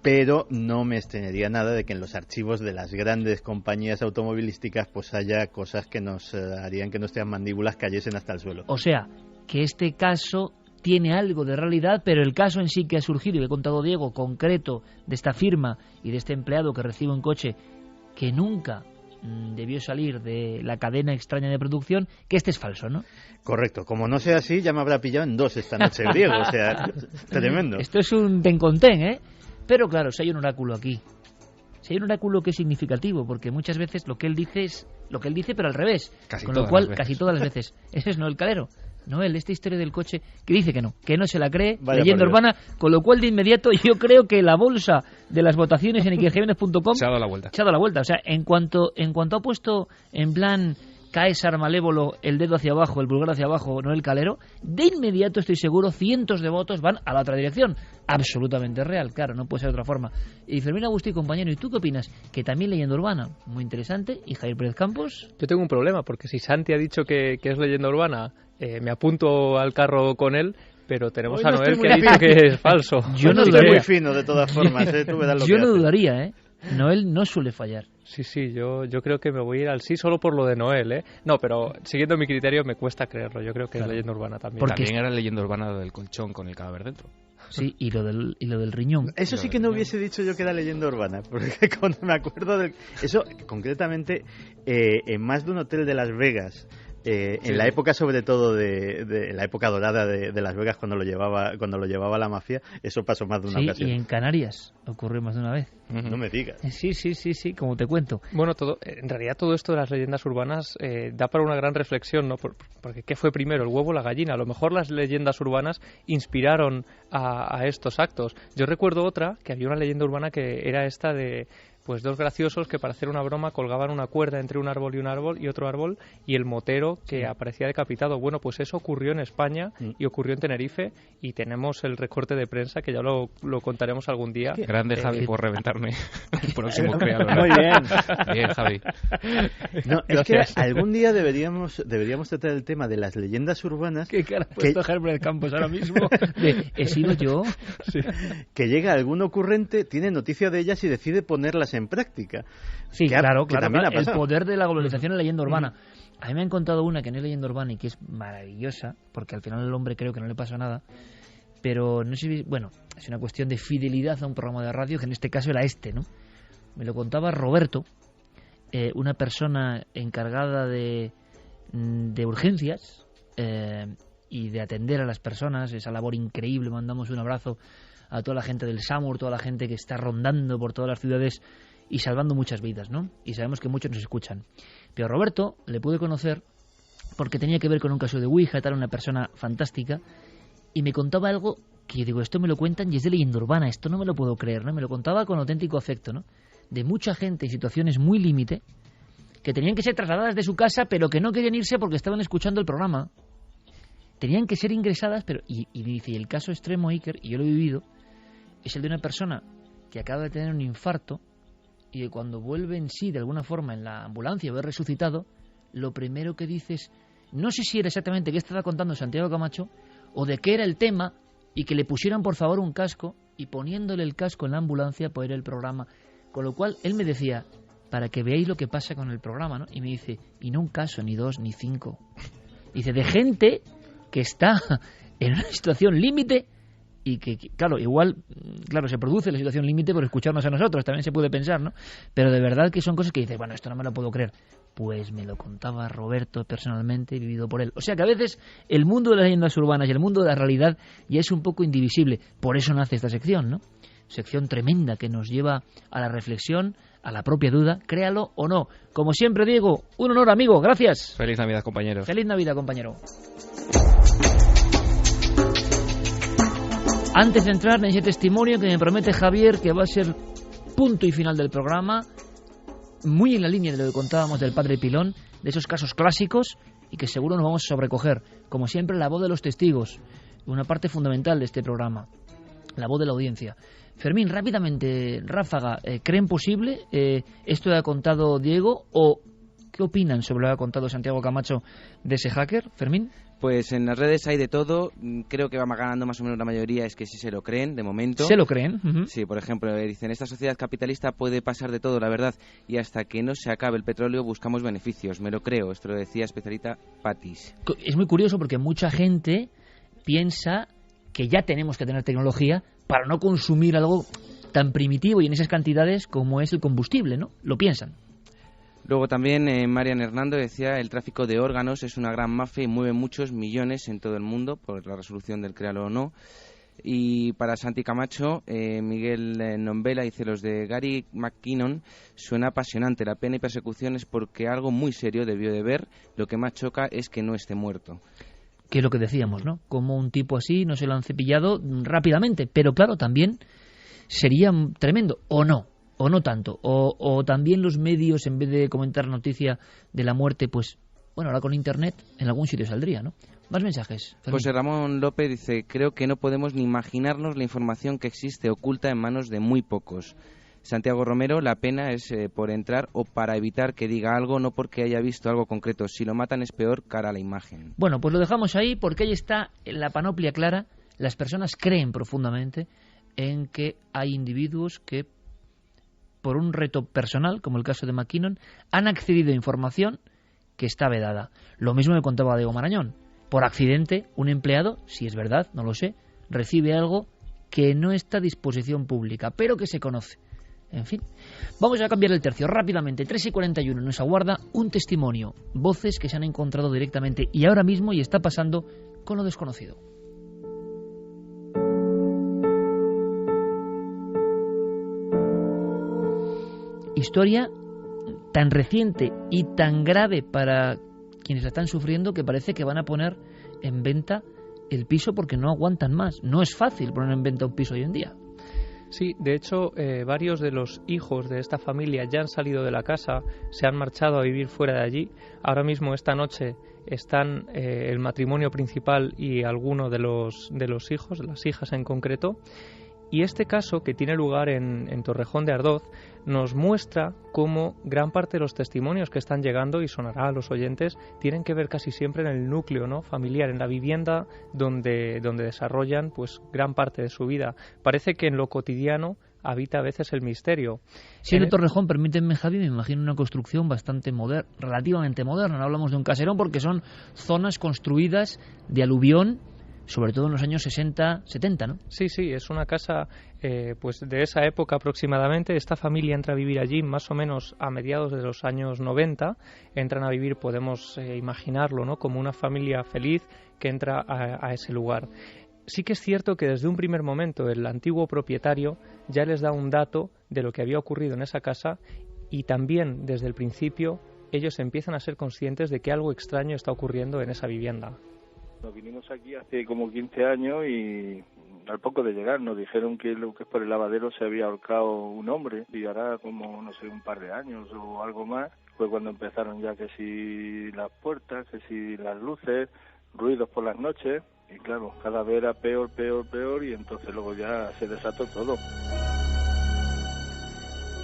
pero no me extrañaría nada de que en los archivos de las grandes compañías automovilísticas pues haya cosas que nos harían que nuestras mandíbulas cayesen hasta el suelo. O sea, que este caso tiene algo de realidad, pero el caso en sí que ha surgido, y le he contado Diego, concreto, de esta firma y de este empleado que recibe un coche que nunca debió salir de la cadena extraña de producción, que este es falso, ¿no? Correcto. Como no sea así, ya me habrá pillado en 2 esta noche, Diego. O sea, tremendo. Esto es un ten-con-ten, ¿eh? Pero claro, si hay un oráculo aquí, si hay un oráculo que es significativo, porque muchas veces lo que él dice es lo que él dice, pero al revés. Con lo cual, casi todas las veces. Ese es Noel Calero. Noel, esta historia del coche, que dice que no se la cree, vaya leyenda urbana, con lo cual de inmediato yo creo que la bolsa de las votaciones en ikerjiménez.com se ha dado la vuelta. O sea, en cuanto ha puesto en plan Caesar malévolo el dedo hacia abajo, el pulgar hacia abajo, Noel Calero, de inmediato estoy seguro cientos de votos van a la otra dirección. Absolutamente real, claro, no puede ser de otra forma. Y Fermín Agustí, compañero, ¿y tú qué opinas? Que también leyenda urbana, muy interesante. ¿Y Javier Pérez Campos? Yo tengo un problema, porque si Santi ha dicho que es leyenda urbana, me apunto al carro con él, pero tenemos a Noel que dice que es falso. Yo no estoy muy fino, de todas formas. Tú verás lo yo que no hace. dudaría, ¿eh? Noel no suele fallar. Sí, yo creo que me voy a ir al sí solo por lo de Noel, ¿eh? No, pero siguiendo mi criterio me cuesta creerlo. Yo creo que es leyenda urbana también. Porque también era leyenda urbana lo del colchón con el cadáver dentro. Sí, y lo del riñón. Eso sí que no hubiese dicho yo que era leyenda urbana, porque cuando me acuerdo de eso, concretamente, en más de un hotel de Las Vegas, en la época sobre todo de la época dorada de Las Vegas, cuando lo llevaba la mafia, eso pasó más de una ocasión. Y en Canarias ocurrió más de una vez. No me digas. Sí, como te cuento. Bueno, en realidad todo esto de las leyendas urbanas da para una gran reflexión, ¿no? Porque ¿qué fue primero, el huevo o la gallina? A lo mejor las leyendas urbanas inspiraron a estos actos. Yo recuerdo otra, que había una leyenda urbana que era esta de pues dos graciosos que para hacer una broma colgaban una cuerda entre un árbol y otro árbol, y el motero que aparecía decapitado. Bueno, pues eso ocurrió en España y ocurrió en Tenerife, y tenemos el recorte de prensa que ya lo contaremos algún día. Grande Javi por reventarme el próximo creador. Muy bien. Bien, Javi. No, es que algún día deberíamos tratar el tema de las leyendas urbanas. ¿Qué cara ha puesto Herbert Campos ahora mismo? ¿He sido yo? Sí. Que llega algún ocurrente, tiene noticia de ellas y decide ponerlas en práctica. Sí, claro. El poder de la globalización en la leyenda urbana. A mí me han contado una que no es leyenda urbana y que es maravillosa, porque al final al hombre creo que no le pasa nada, pero no sé, bueno, es una cuestión de fidelidad a un programa de radio, que en este caso era ¿no? Me lo contaba Roberto, una persona encargada de urgencias y de atender a las personas, esa labor increíble. Mandamos un abrazo a toda la gente del SAMUR, toda la gente que está rondando por todas las ciudades y salvando muchas vidas, ¿no? Y sabemos que muchos nos escuchan. Pero a Roberto le pude conocer porque tenía que ver con un caso de Ouija, tal, una persona fantástica, y me contaba algo que yo digo, esto me lo cuentan y es de leyenda urbana, esto no me lo puedo creer, ¿no? Me lo contaba con auténtico afecto, ¿no? De mucha gente en situaciones muy límite que tenían que ser trasladadas de su casa, pero que no querían irse porque estaban escuchando el programa. Tenían que ser ingresadas, pero... Y dice, y el caso extremo, Iker, y yo lo he vivido, es el de una persona que acaba de tener un infarto y que cuando vuelve en sí, de alguna forma, en la ambulancia o es resucitado, lo primero que dice es, no sé si era exactamente qué estaba contando Santiago Camacho o de qué era el tema, y que le pusieran por favor un casco, y poniéndole el casco en la ambulancia por el programa. Con lo cual él me decía, para que veáis lo que pasa con el programa, ¿no? Y me dice, y no un caso, ni dos, ni cinco. Dice, de gente que está en una situación límite y que, claro, se produce la situación límite por escucharnos a nosotros, también se puede pensar, ¿no? Pero de verdad que son cosas que dices, bueno, esto no me lo puedo creer. Pues me lo contaba Roberto personalmente, vivido por él. O sea que a veces el mundo de las leyendas urbanas y el mundo de la realidad ya es un poco indivisible. Por eso nace esta sección, ¿no? Sección tremenda que nos lleva a la reflexión, a la propia duda, créalo o no. Como siempre, Diego, un honor, amigo, gracias. Feliz Navidad, compañero. Feliz Navidad, compañero. Antes de entrar en ese testimonio que me promete Javier, que va a ser punto y final del programa, muy en la línea de lo que contábamos del padre Pilón, de esos casos clásicos, y que seguro nos vamos a sobrecoger. Como siempre, la voz de los testigos, una parte fundamental de este programa, la voz de la audiencia. Fermín, rápidamente, ráfaga, ¿creen posible esto que ha contado Diego, o qué opinan sobre lo que ha contado Santiago Camacho de ese hacker? Fermín. Pues en las redes hay de todo. Creo que va ganando más o menos la mayoría, es que sí se lo creen, de momento. ¿Se lo creen? Uh-huh. Sí, por ejemplo, dicen, esta sociedad capitalista puede pasar de todo, la verdad, y hasta que no se acabe el petróleo buscamos beneficios. Me lo creo, esto lo decía especialista Patis. Es muy curioso porque mucha gente piensa que ya tenemos que tener tecnología para no consumir algo tan primitivo y en esas cantidades como es el combustible, ¿no? Lo piensan. Luego también Marian Hernando decía, el tráfico de órganos es una gran mafia y mueve muchos millones en todo el mundo por la resolución del créalo o no. Y para Santi Camacho, Miguel Nombela dice, los de Gary McKinnon suena apasionante. La pena y persecución es porque algo muy serio debió de ver. Lo que más choca es que no esté muerto. Que es lo que decíamos, ¿no? Como un tipo así no se lo han cepillado rápidamente. Pero claro, también sería tremendo, ¿o no? O no tanto, o también los medios, en vez de comentar noticia de la muerte, pues, bueno, ahora con internet en algún sitio saldría, ¿no? Más mensajes. Fermín. José Ramón López dice, creo que no podemos ni imaginarnos la información que existe oculta en manos de muy pocos. Santiago Romero, la pena es por entrar o para evitar que diga algo, no porque haya visto algo concreto. Si lo matan es peor cara a la imagen. Bueno, pues lo dejamos ahí porque ahí está la panoplia clara. Las personas creen profundamente en que hay individuos que, por un reto personal, como el caso de McKinnon, han accedido a información que está vedada. Lo mismo me contaba Diego Marañón. Por accidente, un empleado, si es verdad, no lo sé, recibe algo que no está a disposición pública, pero que se conoce. En fin, vamos a cambiar el tercio rápidamente. 3:41 nos aguarda un testimonio, voces que se han encontrado directamente y ahora mismo y está pasando con lo desconocido. historia tan reciente y tan grave para quienes la están sufriendo que parece que van a poner en venta el piso porque no aguantan más. No es fácil poner en venta un piso hoy en día. Sí, de hecho, varios de los hijos de esta familia ya han salido de la casa, se han marchado a vivir fuera de allí. Ahora mismo, esta noche, están el matrimonio principal y alguno de los hijos, las hijas en concreto. Y este caso, que tiene lugar en Torrejón de Ardoz, nos muestra cómo gran parte de los testimonios que están llegando, y sonará a los oyentes, tienen que ver casi siempre en el núcleo, ¿no?, familiar, en la vivienda donde desarrollan pues gran parte de su vida. Parece que en lo cotidiano habita a veces el misterio. Si el Torrejón, permítanme, Javi, me imagino una construcción bastante moderna, relativamente moderna. No hablamos de un caserón porque son zonas construidas de aluvión, sobre todo en los años 60, 70, ¿no? Sí, es una casa pues de esa época aproximadamente. Esta familia entra a vivir allí más o menos a mediados de los años 90. Entran a vivir, podemos imaginarlo, ¿no?, como una familia feliz que entra a ese lugar. Sí que es cierto que desde un primer momento el antiguo propietario ya les da un dato de lo que había ocurrido en esa casa, y también desde el principio ellos empiezan a ser conscientes de que algo extraño está ocurriendo en esa vivienda. Nos vinimos aquí hace como 15 años y al poco de llegar nos dijeron que lo que es por el lavadero se había ahorcado un hombre, y ahora como, no sé, un par de años o algo más, fue cuando empezaron ya que si las puertas, que si las luces, ruidos por las noches, y claro, cada vez era peor, y entonces luego ya se desató todo.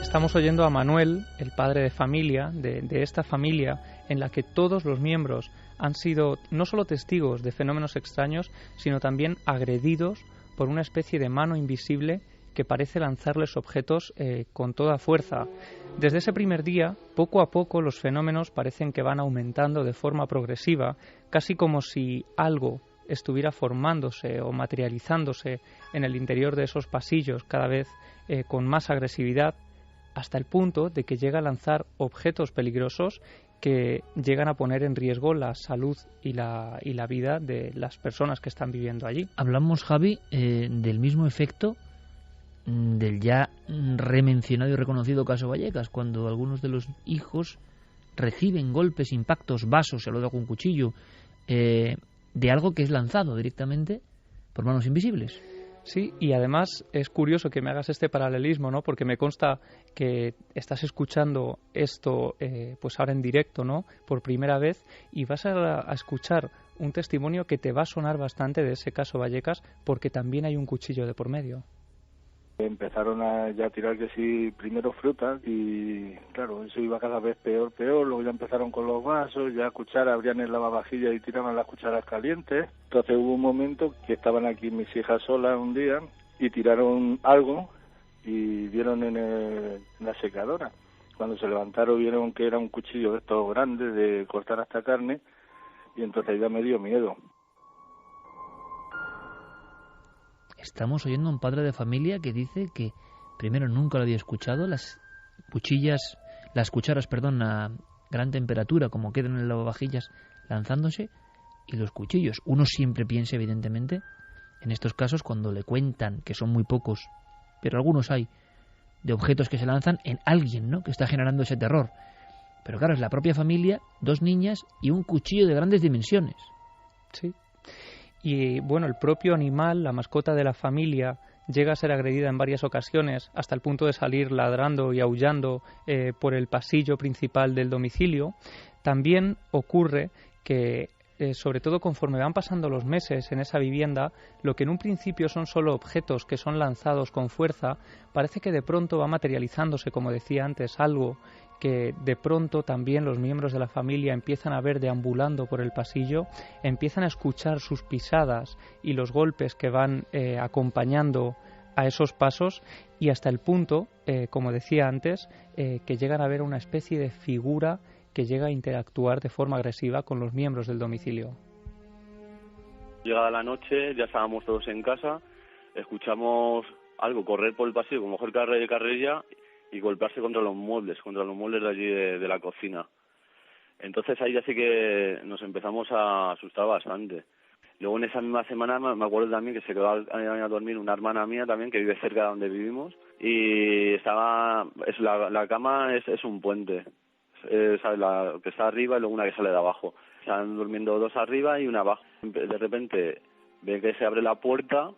Estamos oyendo a Manuel, el padre de familia, de esta familia en la que todos los miembros han sido no solo testigos de fenómenos extraños, sino también agredidos por una especie de mano invisible que parece lanzarles objetos con toda fuerza. Desde ese primer día, poco a poco, los fenómenos parecen que van aumentando de forma progresiva, casi como si algo estuviera formándose o materializándose en el interior de esos pasillos, cada vez con más agresividad, hasta el punto de que llega a lanzar objetos peligrosos que llegan a poner en riesgo la salud y la vida de las personas que están viviendo allí. Hablamos, Javi, del mismo efecto del ya remencionado y reconocido caso Vallecas, cuando algunos de los hijos reciben golpes, impactos, vasos, se lo da con un cuchillo, de algo que es lanzado directamente por manos invisibles. Sí, y además es curioso que me hagas este paralelismo, ¿no?, porque me consta que estás escuchando esto pues ahora en directo, ¿no?, por primera vez, y vas a escuchar un testimonio que te va a sonar bastante de ese caso Vallecas, porque también hay un cuchillo de por medio. Empezaron a ya tirar que sí, primero frutas, y claro, eso iba cada vez peor, luego ya empezaron con los vasos, ya cucharas, abrían el lavavajillas y tiraban las cucharas calientes. Entonces hubo un momento que estaban aquí mis hijas solas un día y tiraron algo y vieron en la secadora. Cuando se levantaron vieron que era un cuchillo de estos grandes de cortar hasta carne, y entonces ya me dio miedo. Estamos oyendo a un padre de familia que dice que primero nunca lo había escuchado, las cucharas, a gran temperatura, como quedan en el lavavajillas, lanzándose, y los cuchillos. Uno siempre piensa, evidentemente, en estos casos, cuando le cuentan, que son muy pocos, pero algunos hay, de objetos que se lanzan en alguien, ¿no?, que está generando ese terror. Pero claro, es la propia familia, 2 niñas y un cuchillo de grandes dimensiones. Sí. Y bueno, el propio animal, la mascota de la familia, llega a ser agredida en varias ocasiones, hasta el punto de salir ladrando y aullando por el pasillo principal del domicilio. También ocurre que, sobre todo conforme van pasando los meses en esa vivienda, lo que en un principio son solo objetos que son lanzados con fuerza, parece que de pronto va materializándose, como decía antes, algo que de pronto también los miembros de la familia empiezan a ver deambulando por el pasillo, empiezan a escuchar sus pisadas y los golpes que van acompañando a esos pasos, y hasta el punto, como decía antes, que llegan a ver una especie de figura que llega a interactuar de forma agresiva con los miembros del domicilio. Llegada la noche, ya estábamos todos en casa, escuchamos algo correr por el pasillo como mejor carrilla y golpearse contra los muebles de allí de la cocina. Entonces ahí ya sí que nos empezamos a asustar bastante. Luego en esa misma semana me acuerdo también que se quedó a dormir una hermana mía también que vive cerca de donde vivimos y la cama es un puente, ¿sabes? La que está arriba y luego una que sale de abajo. Están durmiendo dos arriba y una abajo. De repente ven que se abre la puerta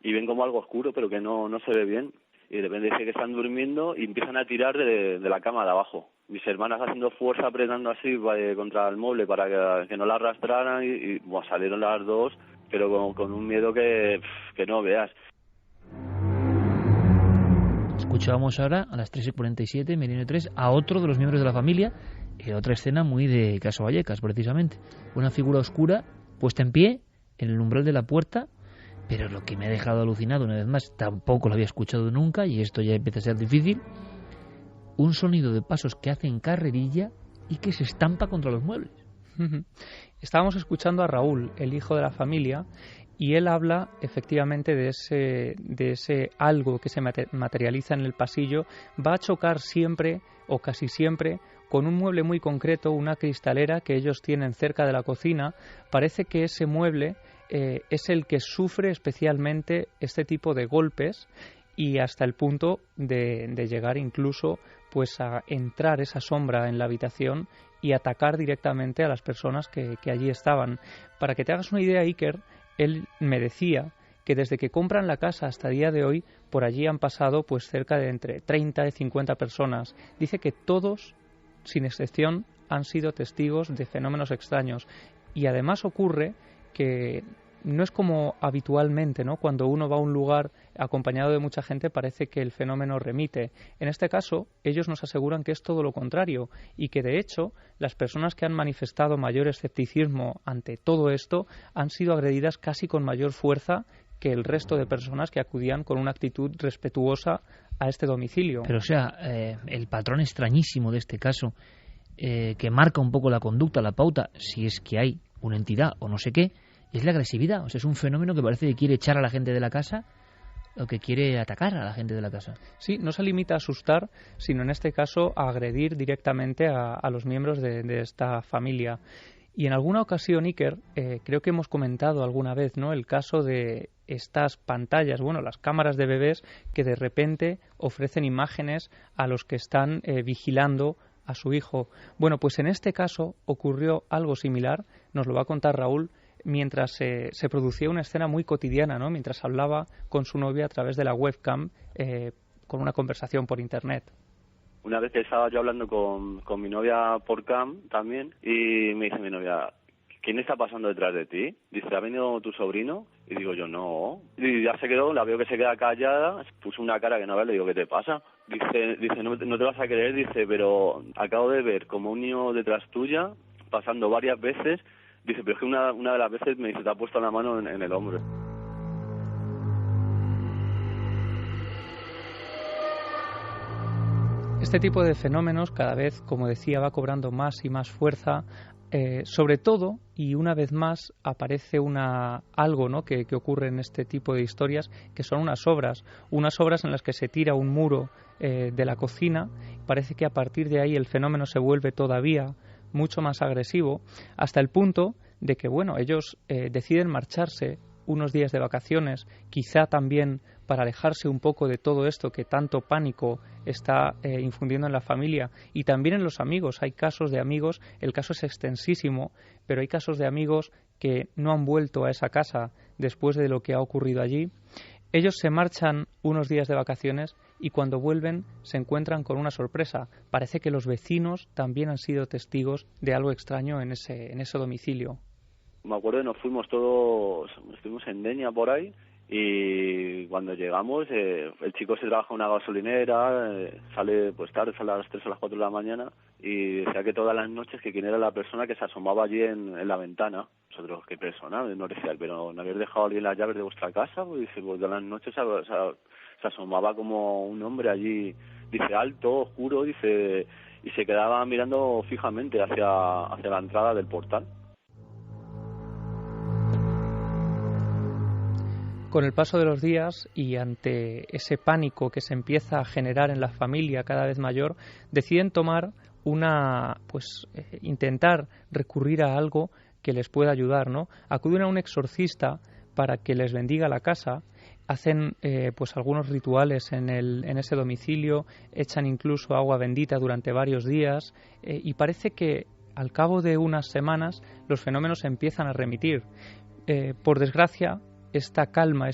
y ven como algo oscuro pero que no se ve bien. Y de repente dice que están durmiendo y empiezan a tirar de la cama de abajo. Mis hermanas haciendo fuerza, apretando así contra el mueble para que no la arrastraran y salieron las dos, pero con un miedo que no veas. Escuchábamos ahora a las 3:47, Milenio 3, a otro de los miembros de la familia, en otra escena muy de Caso Vallecas, precisamente. Una figura oscura puesta en pie en el umbral de la puerta, pero lo que me ha dejado alucinado, una vez más, tampoco lo había escuchado nunca, y esto ya empieza a ser difícil, un sonido de pasos que hacen carrerilla y que se estampa contra los muebles. Estábamos escuchando a Raúl, el hijo de la familia, y él habla efectivamente de ese algo que se materializa en el pasillo. Va a chocar siempre o casi siempre con un mueble muy concreto, una cristalera que ellos tienen cerca de la cocina. Parece que ese mueble es el que sufre especialmente este tipo de golpes, y hasta el punto de llegar incluso pues a entrar esa sombra en la habitación y atacar directamente a las personas que allí estaban. Para que te hagas una idea, Iker, él me decía que desde que compran la casa hasta el día de hoy, por allí han pasado pues cerca de entre 30 y 50 personas. Dice que todos, sin excepción, han sido testigos de fenómenos extraños. Y además ocurre que no es como habitualmente, ¿no? Cuando uno va a un lugar acompañado de mucha gente parece que el fenómeno remite. En este caso, ellos nos aseguran que es todo lo contrario y que, de hecho, las personas que han manifestado mayor escepticismo ante todo esto han sido agredidas casi con mayor fuerza que el resto de personas que acudían con una actitud respetuosa a este domicilio. Pero, o sea, el patrón extrañísimo de este caso, que marca un poco la conducta, la pauta, si es que hay una entidad o no sé qué, es la agresividad. O sea, es un fenómeno que parece que quiere echar a la gente de la casa o que quiere atacar a la gente de la casa. Sí, no se limita a asustar, sino en este caso a agredir directamente a los miembros de esta familia. Y en alguna ocasión, Iker, creo que hemos comentado alguna vez, ¿no?, el caso de estas pantallas, bueno, las cámaras de bebés que de repente ofrecen imágenes a los que están vigilando a su hijo. Bueno, pues en este caso ocurrió algo similar, nos lo va a contar Raúl, mientras se producía una escena muy cotidiana, ¿no?, mientras hablaba con su novia a través de la webcam, con una conversación por internet. Una vez que estaba yo hablando con mi novia por cam también, y me dice mi novia, ¿quién está pasando detrás de ti? Dice, ¿ha venido tu sobrino? Y digo yo, no. Y ya se quedó, la veo que se queda callada, puso una cara que no ve, le digo, ¿qué te pasa? Dice, no te vas a creer, dice, pero acabo de ver como un niño detrás tuya, pasando varias veces. Dice, pero es que una de las veces me dice, te ha puesto la mano en el hombro. Este tipo de fenómenos cada vez, como decía, va cobrando más y más fuerza. Sobre todo, y una vez más, aparece algo, ¿no?, que ocurre en este tipo de historias, que son unas obras en las que se tira un muro de la cocina. Parece que a partir de ahí el fenómeno se vuelve todavía mucho más agresivo, hasta el punto de que, bueno, ellos deciden marcharse unos días de vacaciones, quizá también para alejarse un poco de todo esto que tanto pánico está infundiendo en la familia y también en los amigos. Hay casos de amigos, el caso es extensísimo, pero hay casos de amigos que no han vuelto a esa casa después de lo que ha ocurrido allí. Ellos se marchan unos días de vacaciones y cuando vuelven se encuentran con una sorpresa. Parece que los vecinos también han sido testigos de algo extraño en ese domicilio. Me acuerdo que nos fuimos todos, estuvimos en Deña por ahí, y cuando llegamos el chico se trabaja en una gasolinera, sale pues tarde, sale a las 3 o las 4 de la mañana, y decía que todas las noches que quién era la persona que se asomaba allí en la ventana. Nosotros, ¿qué persona? Nos decía, pero ¿no habéis dejado alguien las llaves de vuestra casa? Pues dice, pues de las noches se asomaba como un hombre allí, dice, alto, oscuro, dice, y se quedaba mirando fijamente hacia la entrada del portal. Con el paso de los días y ante ese pánico que se empieza a generar en la familia cada vez mayor, deciden tomar intentar recurrir a algo que les pueda ayudar, ¿no? Acuden a un exorcista para que les bendiga la casa, hacen pues algunos rituales en ese domicilio, echan incluso agua bendita durante varios días y parece que al cabo de unas semanas los fenómenos empiezan a remitir. Por desgracia, esta calma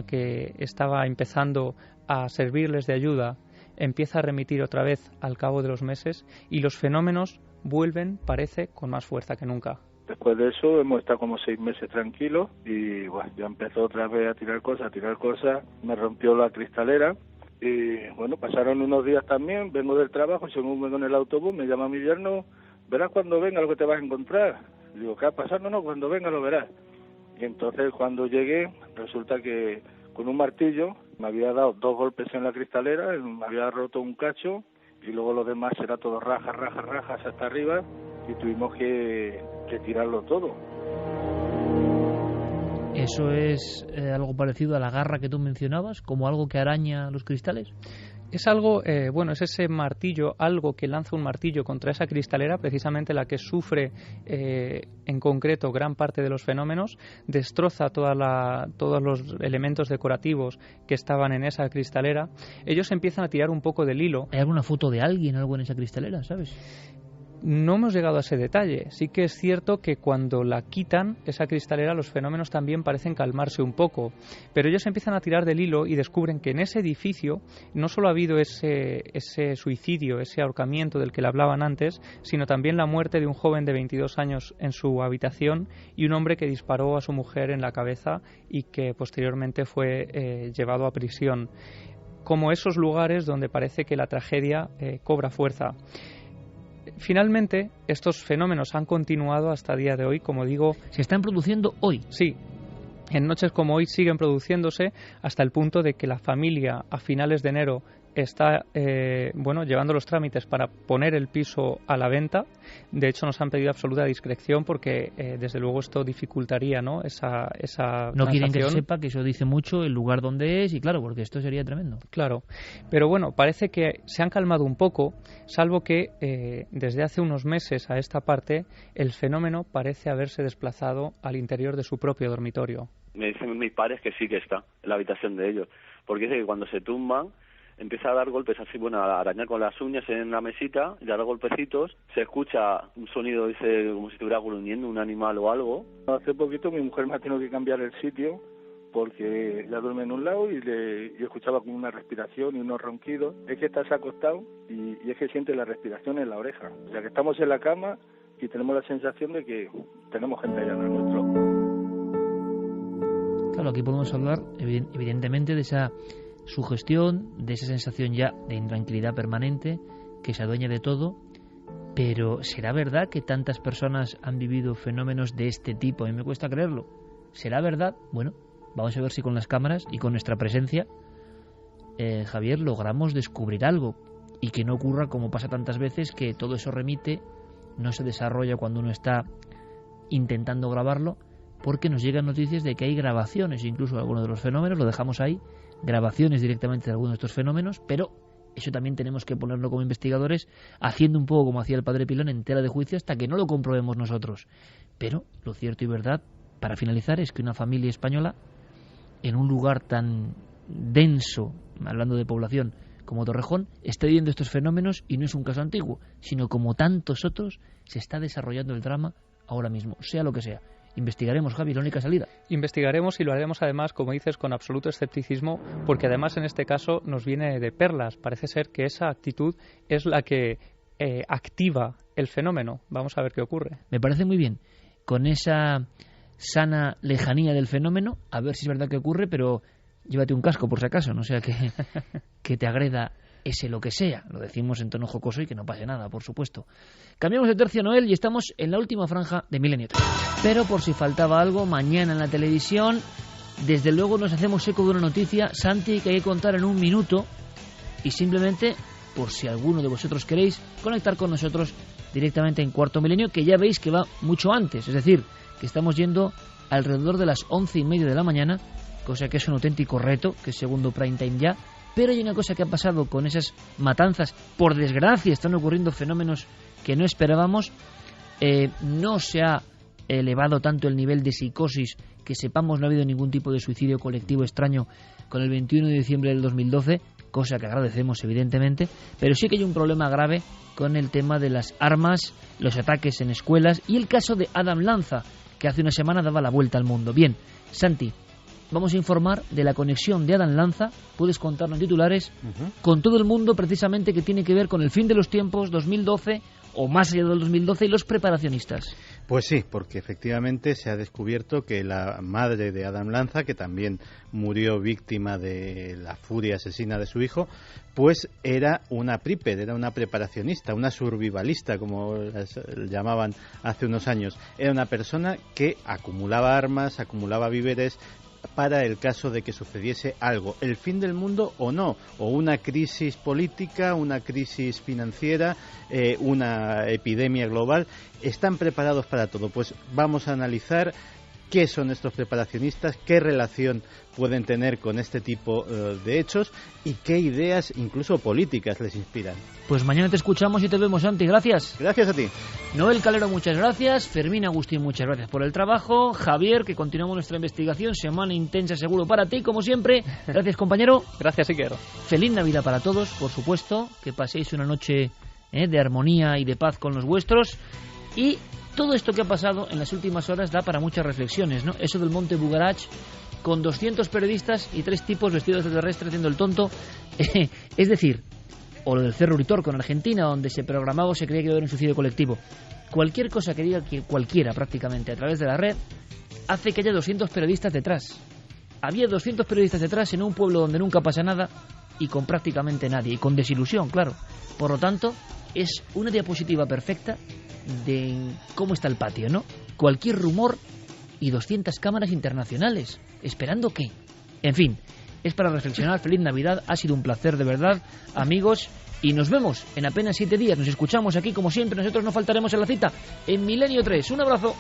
que estaba empezando a servirles de ayuda empieza a remitir otra vez al cabo de los meses y los fenómenos vuelven, parece, con más fuerza que nunca. Después de eso hemos estado como 6 meses tranquilos y bueno, ya empezó otra vez a tirar cosas, me rompió la cristalera y bueno, pasaron unos días también, vengo del trabajo, según vengo en el autobús, me llama mi yerno, verás cuando venga lo que te vas a encontrar. Y digo, ¿qué ha pasado? No, cuando venga lo verás. Y entonces cuando llegué, resulta que con un martillo me había dado 2 golpes en la cristalera, me había roto un cacho y luego lo demás era todo rajas hasta arriba y tuvimos que tirarlo todo. ¿Eso es algo parecido a la garra que tú mencionabas, como algo que araña los cristales? Es algo, es ese martillo, algo que lanza un martillo contra esa cristalera, precisamente la que sufre en concreto gran parte de los fenómenos, destroza todos los elementos decorativos que estaban en esa cristalera. Ellos empiezan a tirar un poco del hilo. ¿Hay alguna foto de alguien, algo en esa cristalera, sabes? No hemos llegado a ese detalle. Sí que es cierto que cuando la quitan, esa cristalera, los fenómenos también parecen calmarse un poco. Pero ellos empiezan a tirar del hilo y descubren que en ese edificio no solo ha habido ese suicidio, ese ahorcamiento del que le hablaban antes, sino también la muerte de un joven de 22 años en su habitación y un hombre que disparó a su mujer en la cabeza y que posteriormente fue llevado a prisión. Como esos lugares donde parece que la tragedia cobra fuerza. Finalmente, estos fenómenos han continuado hasta el día de hoy, como digo... ¿Se están produciendo hoy? Sí. En noches como hoy siguen produciéndose hasta el punto de que la familia a finales de enero está llevando los trámites para poner el piso a la venta. De hecho, nos han pedido absoluta discreción porque desde luego esto dificultaría, ¿no? esa no quieren que se sepa, que eso dice mucho el lugar donde es y claro, porque esto sería tremendo. Claro, pero bueno, parece que se han calmado un poco, salvo que desde hace unos meses a esta parte el fenómeno parece haberse desplazado al interior de su propio dormitorio. Me dicen mis padres que sí que está en la habitación de ellos, porque dice que cuando se tumban empieza a dar golpes así, a arañar con las uñas en la mesita y a dar golpecitos. Se escucha un sonido, dice, como si estuviera gruñendo un animal o algo. Hace poquito mi mujer me ha tenido que cambiar el sitio porque ella duerme en un lado y yo escuchaba como una respiración y unos ronquidos. Es que estás acostado y es que siente la respiración en la oreja. O sea que estamos en la cama y tenemos la sensación de que tenemos gente allá en nuestro. Claro, aquí podemos hablar evidentemente de esa sugestión, de esa sensación ya de intranquilidad permanente que se adueña de todo, pero ¿será verdad que tantas personas han vivido fenómenos de este tipo? A mí me cuesta creerlo. ¿Será verdad? Bueno, vamos a ver si con las cámaras y con nuestra presencia, Javier, logramos descubrir algo y que no ocurra como pasa tantas veces, que todo eso remite, no se desarrolla cuando uno está intentando grabarlo, porque nos llegan noticias de que hay grabaciones, incluso de algunos de los fenómenos, lo dejamos ahí, grabaciones directamente de algunos de estos fenómenos, pero eso también tenemos que ponerlo como investigadores, haciendo un poco como hacía el padre Pilón, en tela de juicio hasta que no lo comprobemos nosotros. Pero lo cierto y verdad, para finalizar, es que una familia española, en un lugar tan denso, hablando de población, como Torrejón, está viviendo estos fenómenos y no es un caso antiguo, sino como tantos otros, se está desarrollando el drama ahora mismo, sea lo que sea. Investigaremos, Javi, la única salida. Investigaremos y lo haremos además, como dices, con absoluto escepticismo, porque además en este caso nos viene de perlas. Parece ser que esa actitud es la que activa el fenómeno. Vamos a ver qué ocurre. Me parece muy bien. Con esa sana lejanía del fenómeno, a ver si es verdad que ocurre, pero llévate un casco por si acaso, no sea que te agreda ese lo que sea. Lo decimos en tono jocoso y que no pase nada, por supuesto. Cambiamos de tercio, Noel, y estamos en la última franja de Milenio 3. Pero por si faltaba algo, mañana en la televisión, desde luego nos hacemos eco de una noticia, Santi, que hay que contar en un minuto, y simplemente, por si alguno de vosotros queréis conectar con nosotros directamente en Cuarto Milenio, que ya veis que va mucho antes, es decir, que estamos yendo alrededor de las 11:30 de la mañana, cosa que es un auténtico reto, que es segundo prime time ya. Pero hay una cosa que ha pasado con esas matanzas. Por desgracia están ocurriendo fenómenos que no esperábamos. no se ha elevado tanto el nivel de psicosis, que sepamos no ha habido ningún tipo de suicidio colectivo extraño con el 21 de diciembre del 2012, cosa que agradecemos evidentemente, pero sí que hay un problema grave con el tema de las armas, los ataques en escuelas y el caso de Adam Lanza, que hace una semana daba la vuelta al mundo. Bien, Santi, vamos a informar de la conexión de Adam Lanza, puedes contarnos titulares, con todo el mundo precisamente que tiene que ver con el fin de los tiempos, 2012 o más allá del 2012 y los preparacionistas. Pues sí, porque efectivamente se ha descubierto que la madre de Adam Lanza, que también murió víctima de la furia asesina de su hijo, pues era una prepper, era una preparacionista, una survivalista, como las llamaban hace unos años. Era una persona que acumulaba armas, acumulaba víveres para el caso de que sucediese algo, el fin del mundo o no, o una crisis política, una crisis financiera, una epidemia global. Están preparados para todo. Pues vamos a analizar qué son estos preparacionistas, qué relación pueden tener con este tipo de hechos y qué ideas, incluso políticas, les inspiran. Pues mañana te escuchamos y te vemos, Santi. Gracias. Gracias a ti. Noel Calero, muchas gracias. Fermín Agustín, muchas gracias por el trabajo. Javier, que continuamos nuestra investigación. Semana intensa seguro para ti, como siempre. Gracias, compañero. Gracias, Iker. Feliz Navidad para todos, por supuesto. Que paséis una noche de armonía y de paz con los vuestros. Y todo esto que ha pasado en las últimas horas da para muchas reflexiones, ¿no? Eso del Monte Bugarach, con 200 periodistas y 3 tipos vestidos de terrestre haciendo el tonto. Es decir, o lo del Cerro Uritorco en Argentina, donde se programaba o se creía que iba a haber un suicidio colectivo. Cualquier cosa que diga cualquiera prácticamente a través de la red hace que haya 200 periodistas detrás. Había 200 periodistas detrás en un pueblo donde nunca pasa nada y con prácticamente nadie, y con desilusión, claro. Por lo tanto, es una diapositiva perfecta de cómo está el patio, ¿no? Cualquier rumor y 200 cámaras internacionales. ¿Esperando qué? En fin, es para reflexionar. Feliz Navidad, ha sido un placer de verdad, amigos, y nos vemos en apenas 7 días. Nos escuchamos aquí como siempre, nosotros no faltaremos en la cita en Milenio 3. Un abrazo.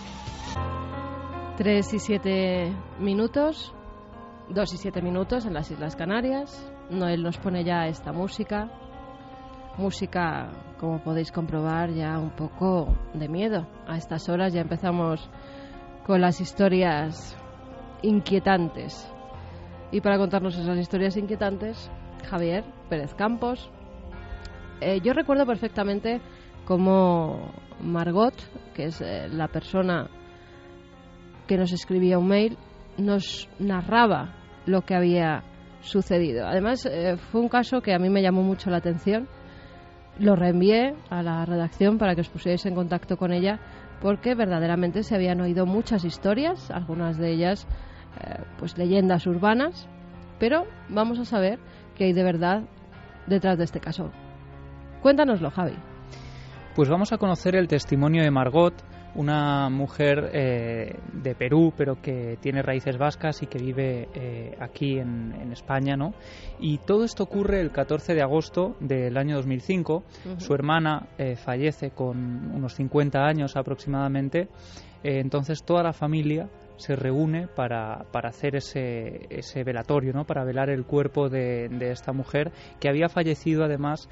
3 y 7 minutos, 2 y 7 minutos en las Islas Canarias. Noel nos pone ya esta música, como podéis comprobar, ya un poco de miedo. A estas horas ya empezamos con las historias inquietantes. Y para contarnos esas historias inquietantes, Javier Pérez Campos. Yo recuerdo perfectamente cómo Margot, que es la persona que nos escribía un mail, nos narraba lo que había sucedido. Además, fue un caso que a mí me llamó mucho la atención. Lo reenvié a la redacción para que os pusierais en contacto con ella, porque verdaderamente se habían oído muchas historias, algunas de ellas pues leyendas urbanas, pero vamos a saber qué hay de verdad detrás de este caso. Cuéntanoslo, Javi. Pues vamos a conocer el testimonio de Margot, una mujer de Perú, pero que tiene raíces vascas y que vive aquí en España, ¿no? Y todo esto ocurre el 14 de agosto del año 2005. Su hermana fallece con unos 50 años aproximadamente. Entonces toda la familia se reúne para hacer ese velatorio, ¿no? Para velar el cuerpo de esta mujer, que había fallecido además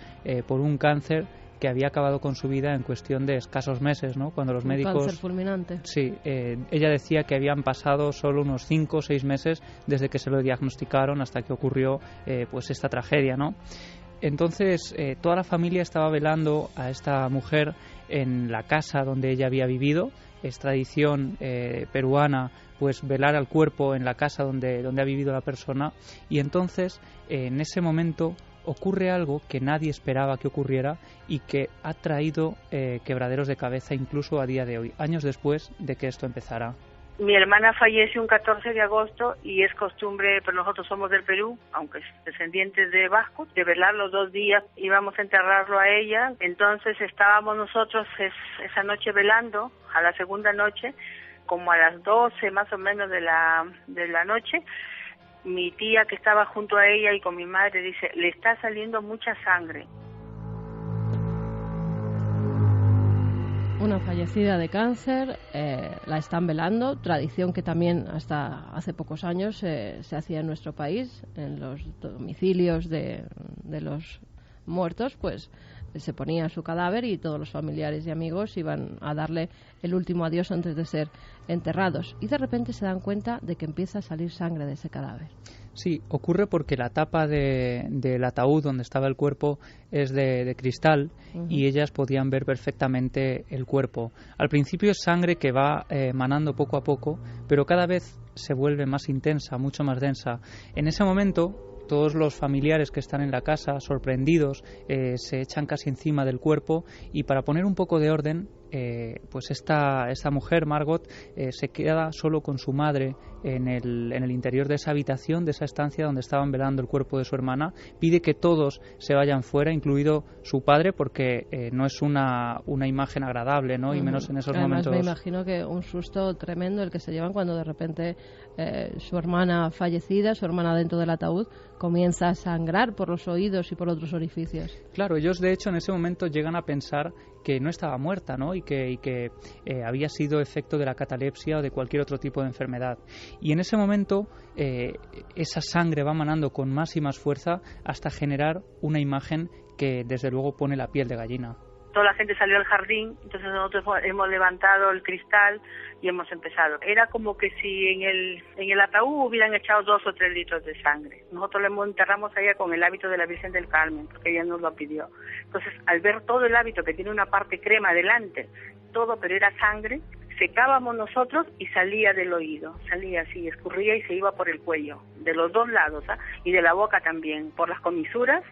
por un cáncer que había acabado con su vida en cuestión de escasos meses, ¿no? Cuando los médicos... Un cáncer fulminante. Sí, ella decía que habían pasado solo unos 5 o 6 meses desde que se lo diagnosticaron hasta que ocurrió pues esta tragedia, ¿no? Entonces toda la familia estaba velando a esta mujer en la casa donde ella había vivido. Es tradición peruana pues velar al cuerpo en la casa donde ha vivido la persona, y entonces en ese momento ocurre algo que nadie esperaba que ocurriera y que ha traído quebraderos de cabeza incluso a día de hoy, años después de que esto empezara. Mi hermana falleció un 14 de agosto y es costumbre, pero nosotros somos del Perú, aunque descendientes de vascos, de velar los 2 días. Íbamos a enterrarlo a ella, entonces estábamos nosotros esa noche velando. A la segunda noche, como a las 12 más o menos de la noche, mi tía que estaba junto a ella y con mi madre dice, le está saliendo mucha sangre. Una fallecida de cáncer, la están velando, tradición que también hasta hace pocos años se hacía en nuestro país, en los domicilios de muertos, pues se ponía su cadáver y todos los familiares y amigos iban a darle el último adiós antes de ser enterrados. Y de repente se dan cuenta de que empieza a salir sangre de ese cadáver. Sí, ocurre porque la tapa del ataúd donde estaba el cuerpo es de cristal y ellas podían ver perfectamente el cuerpo. Al principio es sangre que va manando poco a poco, pero cada vez se vuelve más intensa, mucho más densa. En ese momento, todos los familiares que están en la casa, sorprendidos, se echan casi encima del cuerpo y para poner un poco de orden, pues esta mujer, Margot, se queda solo con su madre en el interior de esa habitación, de esa estancia donde estaban velando el cuerpo de su hermana. Pide que todos se vayan fuera, incluido su padre, porque no es una imagen agradable, ¿no? Y menos en esos momentos. Me imagino que un susto tremendo el que se llevan cuando de repente su hermana fallecida, su hermana dentro del ataúd, comienza a sangrar por los oídos y por otros orificios. Claro, ellos de hecho en ese momento llegan a pensar que no estaba muerta, ¿no? y que había sido efecto de la catalepsia o de cualquier otro tipo de enfermedad. Y en ese momento esa sangre va manando con más y más fuerza hasta generar una imagen que desde luego pone la piel de gallina. Toda la gente salió al jardín, entonces nosotros hemos levantado el cristal y hemos empezado. Era como que si en el ataúd hubieran echado 2 o 3 litros de sangre. Nosotros le enterramos a ella con el hábito de la Virgen del Carmen, porque ella nos lo pidió. Entonces, al ver todo el hábito que tiene una parte crema delante, todo, pero era sangre, secábamos nosotros y salía del oído, salía así, escurría y se iba por el cuello, de los 2 lados, y de la boca también, por las comisuras.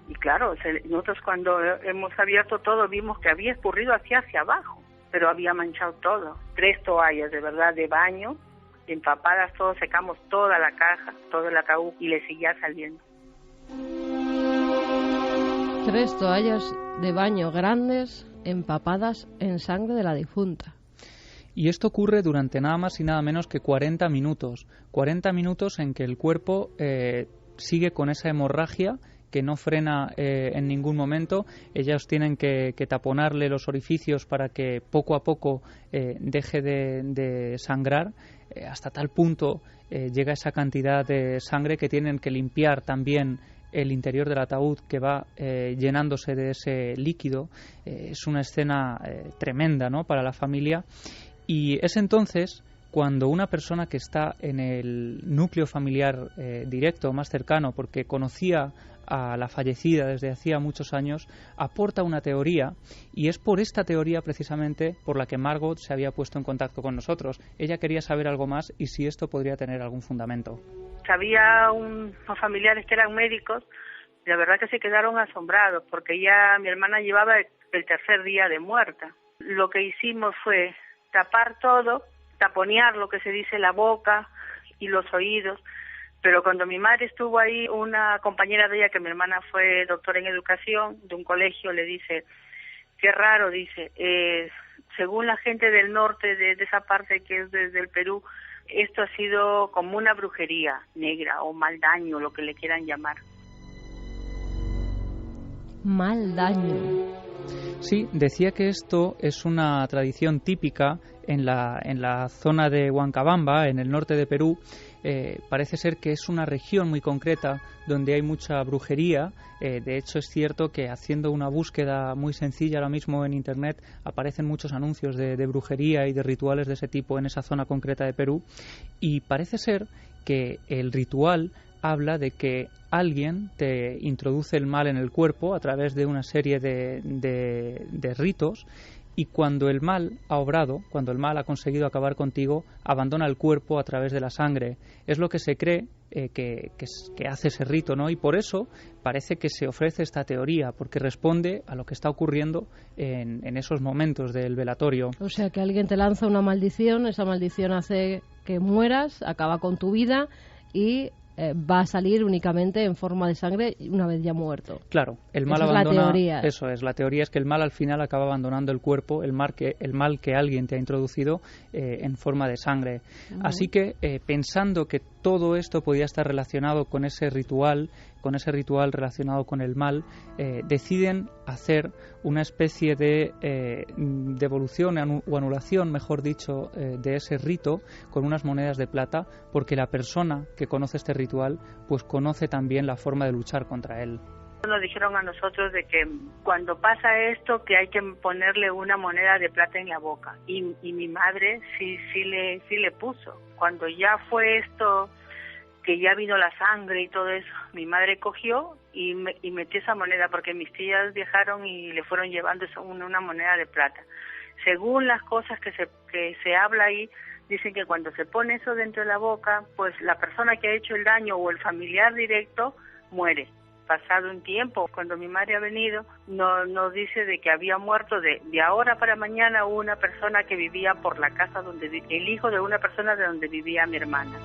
Y claro, nosotros cuando hemos abierto todo vimos que había escurrido hacia abajo, pero había manchado todo. 3 toallas de verdad de baño, empapadas, todos secamos toda la caja, todo el ataúd y le seguía saliendo. 3 toallas de baño grandes empapadas en sangre de la difunta. Y esto ocurre durante nada más y nada menos que 40 minutos. 40 minutos en que el cuerpo sigue con esa hemorragia que no frena en ningún momento. Ellas tienen que taponarle los orificios para que poco a poco deje de sangrar. Hasta tal punto llega esa cantidad de sangre que tienen que limpiar también el interior del ataúd, que va llenándose de ese líquido. Es una escena tremenda, ¿no?, para la familia. Y es entonces cuando una persona que está en el núcleo familiar directo, más cercano, porque conocía a la fallecida desde hacía muchos años, aporta una teoría, y es por esta teoría precisamente por la que Margot se había puesto en contacto con nosotros. Ella quería saber algo más y si esto podría tener algún fundamento. Había unos familiares que eran médicos, y la verdad que se quedaron asombrados, porque ya mi hermana llevaba el 3er día de muerta. Lo que hicimos fue tapar todo, taponear lo que se dice la boca y los oídos. Pero cuando mi madre estuvo ahí, una compañera de ella, que mi hermana fue doctora en educación de un colegio, le dice, qué raro, dice, según la gente del norte de esa parte que es desde el Perú, esto ha sido como una brujería negra o mal daño, lo que le quieran llamar. Mal daño. Sí, decía que esto es una tradición típica en la zona de Huancabamba, en el norte de Perú. Parece ser que es una región muy concreta donde hay mucha brujería. De hecho, es cierto que haciendo una búsqueda muy sencilla ahora mismo en Internet aparecen muchos anuncios de brujería y de rituales de ese tipo en esa zona concreta de Perú. Y parece ser que el ritual habla de que alguien te introduce el mal en el cuerpo a través de una serie de ritos, y cuando el mal ha obrado, cuando el mal ha conseguido acabar contigo, abandona el cuerpo a través de la sangre. Es lo que se cree que hace ese rito, ¿no? Y por eso parece que se ofrece esta teoría, porque responde a lo que está ocurriendo en esos momentos del velatorio. O sea, que alguien te lanza una maldición, esa maldición hace que mueras, acaba con tu vida y va a salir únicamente en forma de sangre una vez ya muerto. Claro, el mal abandona. Es la teoría. Eso es, la teoría es que el mal al final acaba abandonando el cuerpo, el mal que alguien te ha introducido en forma de sangre. Así que pensando que todo esto podía estar relacionado con ese ritual relacionado con el mal, deciden hacer una especie de devolución o anulación, mejor dicho, de ese rito con unas monedas de plata, porque la persona que conoce este ritual pues conoce también la forma de luchar contra él. Nos dijeron a nosotros de que cuando pasa esto que hay que ponerle una moneda de plata en la boca y mi madre sí le puso. Cuando ya fue esto, que ya vino la sangre y todo eso, mi madre cogió y metió esa moneda porque mis tías viajaron y le fueron llevando una moneda de plata. Según las cosas que se habla ahí, dicen que cuando se pone eso dentro de la boca, pues la persona que ha hecho el daño o el familiar directo muere. Pasado un tiempo, cuando mi madre ha venido, nos dice de que había muerto de ahora para mañana una persona que vivía por la casa el hijo de una persona de donde vivía mi hermana.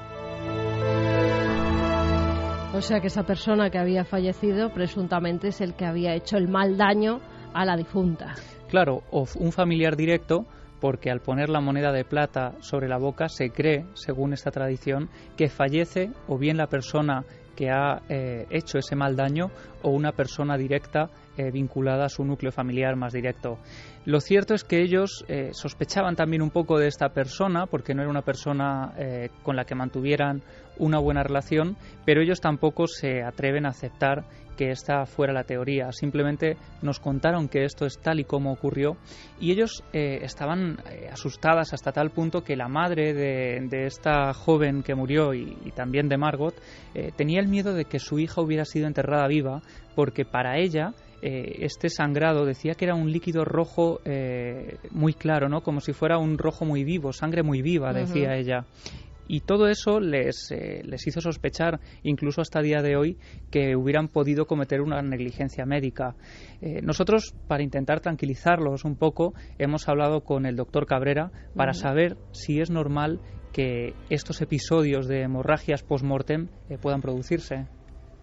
O sea que esa persona que había fallecido presuntamente es el que había hecho el mal daño a la difunta. Claro, o un familiar directo, porque al poner la moneda de plata sobre la boca se cree, según esta tradición, que fallece o bien la persona que ha hecho ese mal daño o una persona directa vinculada a su núcleo familiar más directo. Lo cierto es que ellos sospechaban también un poco de esta persona, porque no era una persona con la que mantuvieran una buena relación, pero ellos tampoco se atreven a aceptar que esta fuera la teoría. Simplemente nos contaron que esto es tal y como ocurrió y ellos estaban asustadas hasta tal punto que la madre de esta joven que murió y también de Margot tenía el miedo de que su hija hubiera sido enterrada viva, porque para ella este sangrado decía que era un líquido rojo muy claro, ¿no? Como si fuera un rojo muy vivo, sangre muy viva, decía ella. Y todo eso les hizo sospechar, incluso hasta el día de hoy, que hubieran podido cometer una negligencia médica. Nosotros, para intentar tranquilizarlos un poco, hemos hablado con el doctor Cabrera para saber si es normal que estos episodios de hemorragias post-mortem puedan producirse.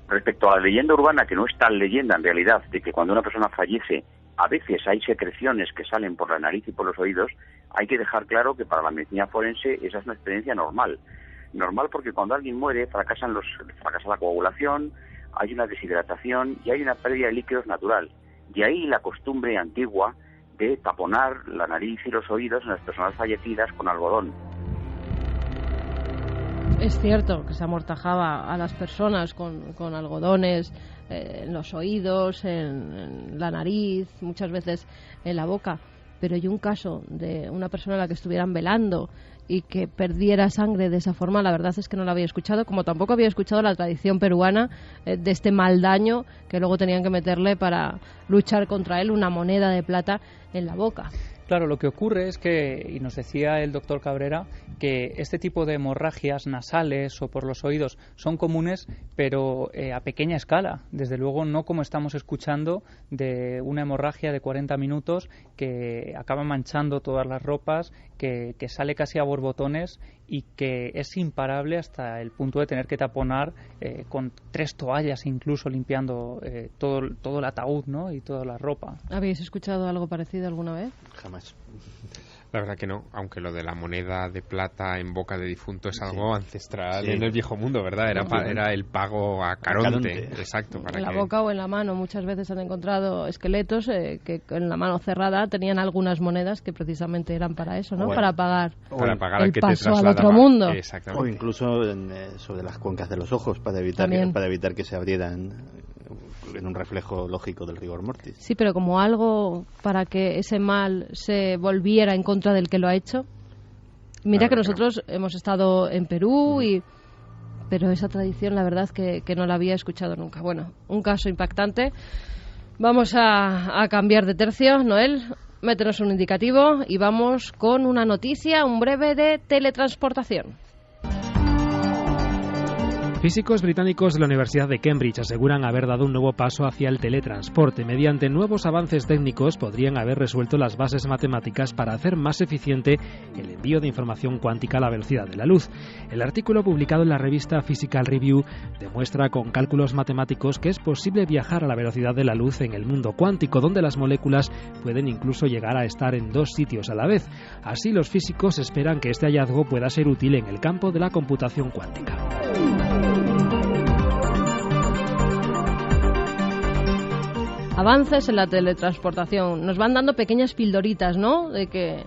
Respecto a la leyenda urbana, que no es tal leyenda en realidad, de que cuando una persona fallece a veces hay secreciones que salen por la nariz y por los oídos, hay que dejar claro que para la medicina forense esa es una experiencia normal. Normal porque cuando alguien muere fracasa la coagulación, hay una deshidratación y hay una pérdida de líquidos natural. De ahí la costumbre antigua de taponar la nariz y los oídos en las personas fallecidas con algodón. Es cierto que se amortajaba a las personas con algodones en los oídos, en la nariz, muchas veces en la boca, pero hay un caso de una persona a la que estuvieran velando y que perdiera sangre de esa forma, la verdad es que no la había escuchado, como tampoco había escuchado la tradición peruana de este mal daño que luego tenían que meterle para luchar contra él una moneda de plata en la boca. Claro, lo que ocurre es que, y nos decía el doctor Cabrera, que este tipo de hemorragias nasales o por los oídos son comunes, pero a pequeña escala. Desde luego no como estamos escuchando de una hemorragia de 40 minutos que acaba manchando todas las ropas, que sale casi a borbotones y que es imparable hasta el punto de tener que taponar con 3 toallas incluso limpiando todo el ataúd, ¿no? Y toda la ropa. ¿Habéis escuchado algo parecido alguna vez? Jamás. La verdad que no, aunque lo de la moneda de plata en boca de difunto es algo ancestral en el viejo mundo, ¿verdad? Era el pago a Caronte. Exacto. En la boca o en la mano. Muchas veces han encontrado esqueletos que en la mano cerrada tenían algunas monedas que precisamente eran para eso, ¿no? Para pagar el que paso al otro mundo. O incluso sobre las cuencas de los ojos para evitar que se abrieran en un reflejo lógico del rigor mortis. Sí, pero como algo para que ese mal se volviera en contra del que lo ha hecho. Mira que nosotros hemos estado en Perú, pero esa tradición la verdad que no la había escuchado nunca. Bueno, un caso impactante. Vamos a cambiar de tercio, Noel. Métenos un indicativo y vamos con una noticia, un breve de teletransportación. Físicos británicos de la Universidad de Cambridge aseguran haber dado un nuevo paso hacia el teletransporte. Mediante nuevos avances técnicos podrían haber resuelto las bases matemáticas para hacer más eficiente el envío de información cuántica a la velocidad de la luz. El artículo publicado en la revista Physical Review demuestra con cálculos matemáticos que es posible viajar a la velocidad de la luz en el mundo cuántico, donde las moléculas pueden incluso llegar a estar en 2 sitios a la vez. Así, los físicos esperan que este hallazgo pueda ser útil en el campo de la computación cuántica. Avances en la teletransportación. Nos van dando pequeñas pildoritas, ¿no? De que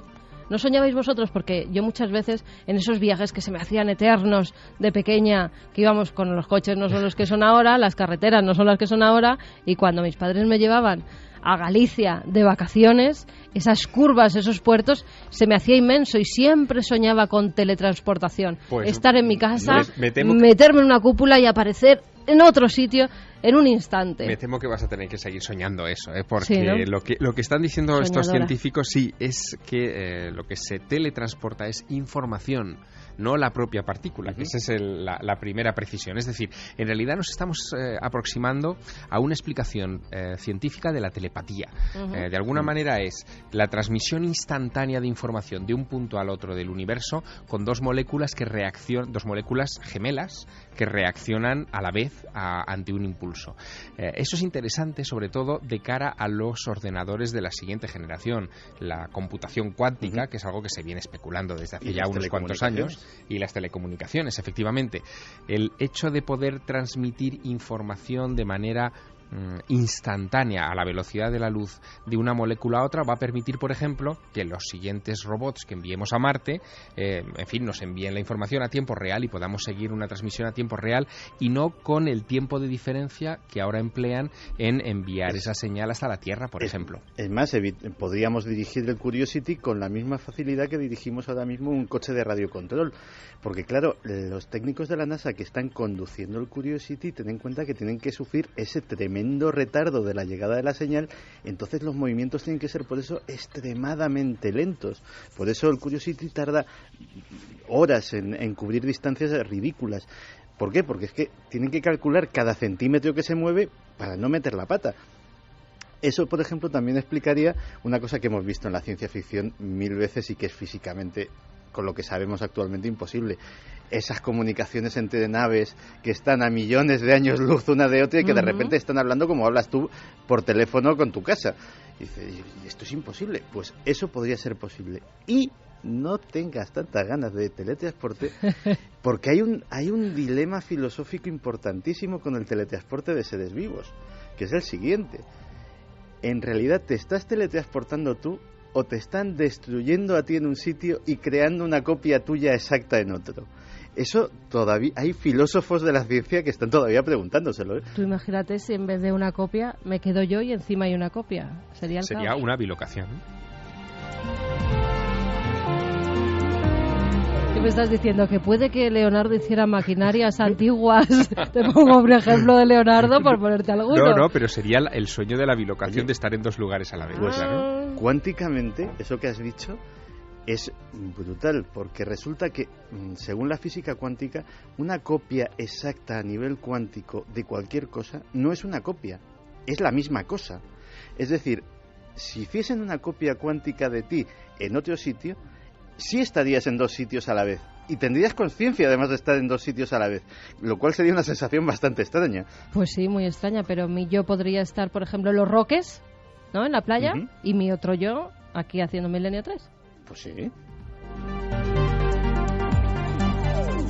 ¿No soñabais vosotros? Porque yo muchas veces en esos viajes que se me hacían eternos de pequeña, que íbamos con los coches no son los que son ahora, las carreteras no son las que son ahora, y cuando mis padres me llevaban a Galicia de vacaciones, esas curvas, esos puertos, se me hacía inmenso y siempre soñaba con teletransportación. Pues, estar en mi casa, meterme en una cúpula y aparecer en otro sitio en un instante. Me temo que vas a tener que seguir soñando eso, porque sí, ¿no? lo que están diciendo Soñadora. estos científicos sí es que lo que se teletransporta es información, no la propia partícula, que esa es la primera precisión. Es decir, en realidad nos estamos aproximando a una explicación científica de la telepatía. De alguna manera es la transmisión instantánea de información de un punto al otro del universo con dos moléculas gemelas que reaccionan a la vez ante un impulso. Eso es interesante, sobre todo de cara a los ordenadores de la siguiente generación, la computación cuántica, que es algo que se viene especulando desde hace ya unos cuantos años, y las telecomunicaciones, efectivamente. El hecho de poder transmitir información de manera instantánea a la velocidad de la luz de una molécula a otra va a permitir, por ejemplo, que los siguientes robots que enviemos a Marte, nos envíen la información a tiempo real y podamos seguir una transmisión a tiempo real y no con el tiempo de diferencia que ahora emplean en enviar esa señal hasta la Tierra, por ejemplo. Es más, podríamos dirigir el Curiosity con la misma facilidad que dirigimos ahora mismo un coche de radiocontrol, porque claro, los técnicos de la NASA que están conduciendo el Curiosity, ten en cuenta que tienen que sufrir ese tremendo retardo de la llegada de la señal, entonces los movimientos tienen que ser por eso extremadamente lentos. Por eso el Curiosity tarda horas en cubrir distancias ridículas. ¿Por qué? Porque es que tienen que calcular cada centímetro que se mueve para no meter la pata. Eso, por ejemplo, también explicaría una cosa que hemos visto en la ciencia ficción 1000 veces y que es físicamente, con lo que sabemos actualmente, imposible. Esas comunicaciones entre naves que están a millones de años luz una de otra y que de repente están hablando como hablas tú por teléfono con tu casa. Y dices, esto es imposible. Pues eso podría ser posible. Y no tengas tantas ganas de teletransporte, porque hay un dilema filosófico importantísimo con el teletransporte de seres vivos, que es el siguiente. En realidad, ¿te estás teletransportando tú o te están destruyendo a ti en un sitio y creando una copia tuya exacta en otro? Eso todavía hay filósofos de la ciencia que están todavía preguntándoselo, ¿eh? Tú imagínate si en vez de una copia me quedo yo y encima hay una copia. Sería una bilocación. ¿Qué me estás diciendo? ¿Que puede que Leonardo hiciera maquinarias antiguas? Te pongo un ejemplo de Leonardo por ponerte alguno. No, pero sería el sueño de la bilocación, de estar en dos lugares a la vez. Pues claro. Cuánticamente, eso que has dicho es brutal, porque resulta que, según la física cuántica, una copia exacta a nivel cuántico de cualquier cosa no es una copia, es la misma cosa. Es decir, si hiciesen una copia cuántica de ti en otro sitio, sí estarías en dos sitios a la vez y tendrías conciencia además de estar en dos sitios a la vez, lo cual sería una sensación bastante extraña. Pues sí, muy extraña, pero yo podría estar, por ejemplo, en Los Roques, ¿no?, en la playa, y mi otro yo aquí haciendo Milenio 3. Pues sí.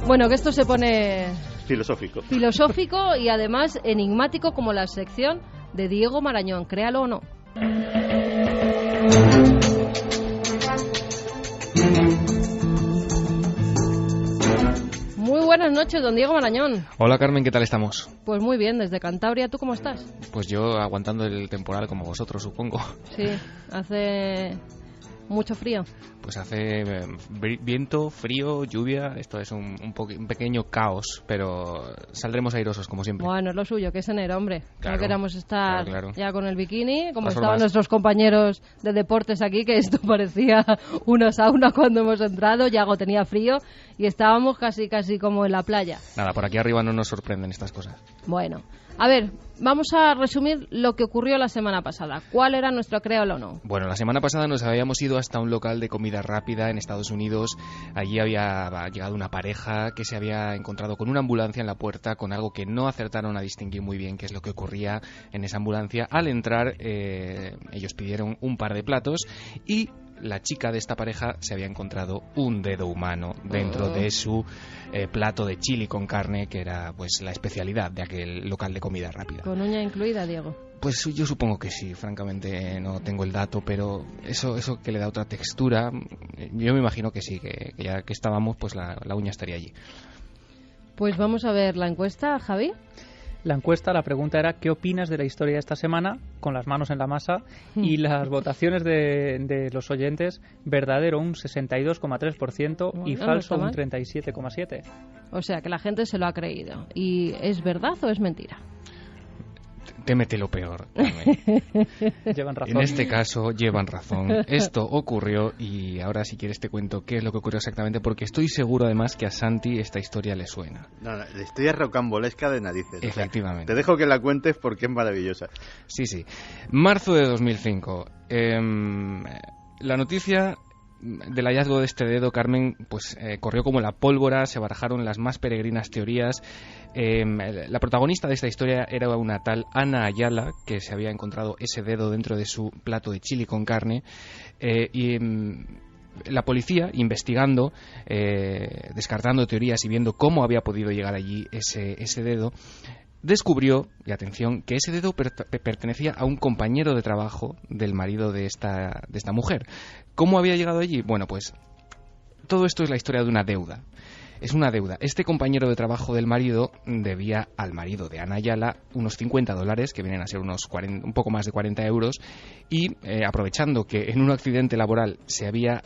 Bueno, que esto se pone filosófico y además enigmático, como la sección de Diego Marañón, créalo o no. Muy buenas noches, don Diego Marañón. Hola, Carmen, ¿qué tal estamos? Pues muy bien, desde Cantabria. ¿Tú cómo estás? Pues yo aguantando el temporal como vosotros, supongo. Sí, hace mucho frío. Pues hace viento, frío, lluvia. Esto es un pequeño caos, pero saldremos airosos como siempre. Bueno, es lo suyo, que es enero, hombre. Claro, no queramos estar ya con el bikini, como estaban nuestros compañeros de deportes aquí, que esto parecía una sauna cuando hemos entrado. Yago tenía frío y estábamos casi como en la playa. Nada, por aquí arriba no nos sorprenden estas cosas. Bueno, a ver, vamos a resumir lo que ocurrió la semana pasada. ¿Cuál era nuestro créalo o no? Bueno, la semana pasada nos habíamos ido hasta un local de comida rápida en Estados Unidos. Allí había llegado una pareja que se había encontrado con una ambulancia en la puerta, con algo que no acertaron a distinguir muy bien qué es lo que ocurría en esa ambulancia. Al entrar, ellos pidieron un par de platos y la chica de esta pareja se había encontrado un dedo humano dentro de su plato de chili con carne, que era pues la especialidad de aquel local de comida rápida. ¿Con uña incluida, Diego? Pues yo supongo que sí, francamente no tengo el dato, pero eso que le da otra textura, yo me imagino que sí, que ya que estábamos, pues la uña estaría allí. Pues vamos a ver la encuesta, Javi. La encuesta, la pregunta era ¿qué opinas de la historia de esta semana? Con las manos en la masa. Y las votaciones de los oyentes, verdadero un 62,3% y falso un 37,7%. O sea que la gente se lo ha creído. ¿Y es verdad o es mentira? Témete lo peor, Carmen. Llevan razón. En este caso llevan razón. Esto ocurrió y ahora si quieres te cuento qué es lo que ocurrió exactamente, porque estoy seguro además que a Santi esta historia le suena. No, la historia es rocambolesca de narices. Efectivamente. O sea, te dejo que la cuentes porque es maravillosa. Sí. Marzo de 2005. La noticia del hallazgo de este dedo, Carmen, pues corrió como la pólvora, se barajaron las más peregrinas teorías. La protagonista de esta historia era una tal Ana Ayala, que se había encontrado ese dedo dentro de su plato de chili con carne, la policía, investigando, descartando teorías y viendo cómo había podido llegar allí ese dedo, descubrió, y atención, que ese dedo pertenecía a un compañero de trabajo del marido de esta mujer. ¿Cómo había llegado allí? Bueno, pues todo esto es la historia de una deuda. Es una deuda. Este compañero de trabajo del marido debía al marido de Ana Ayala unos $50, que vienen a ser un poco más de 40 euros, y aprovechando que en un accidente laboral se había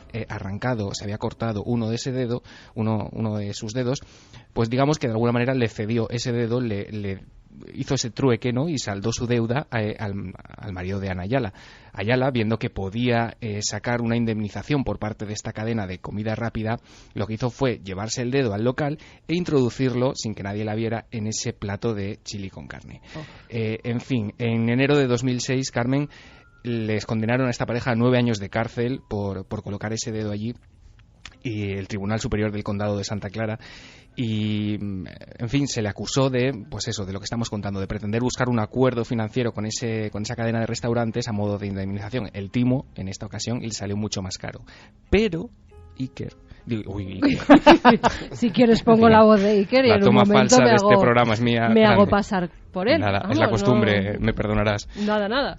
cortado uno de sus dedos, pues digamos que de alguna manera le cedió ese dedo, le hizo ese trueque, ¿no? Y saldó su deuda al marido de Ana Ayala. Ayala, viendo que podía sacar una indemnización por parte de esta cadena de comida rápida, lo que hizo fue llevarse el dedo al local e introducirlo, sin que nadie la viera, en ese plato de chili con carne. En fin, en enero de 2006, Carmen, les condenaron a esta pareja a 9 años de cárcel por colocar ese dedo allí, y el Tribunal Superior del Condado de Santa Clara, y en fin, se le acusó de lo que estamos contando, de pretender buscar un acuerdo financiero con esa cadena de restaurantes a modo de indemnización. El timo en esta ocasión le salió mucho más caro, pero Iker. Si quieres pongo la voz de Iker y en un momento falsa de este programa es mía. Me hago pasar por él. Nada, es la costumbre, me perdonarás. Nada.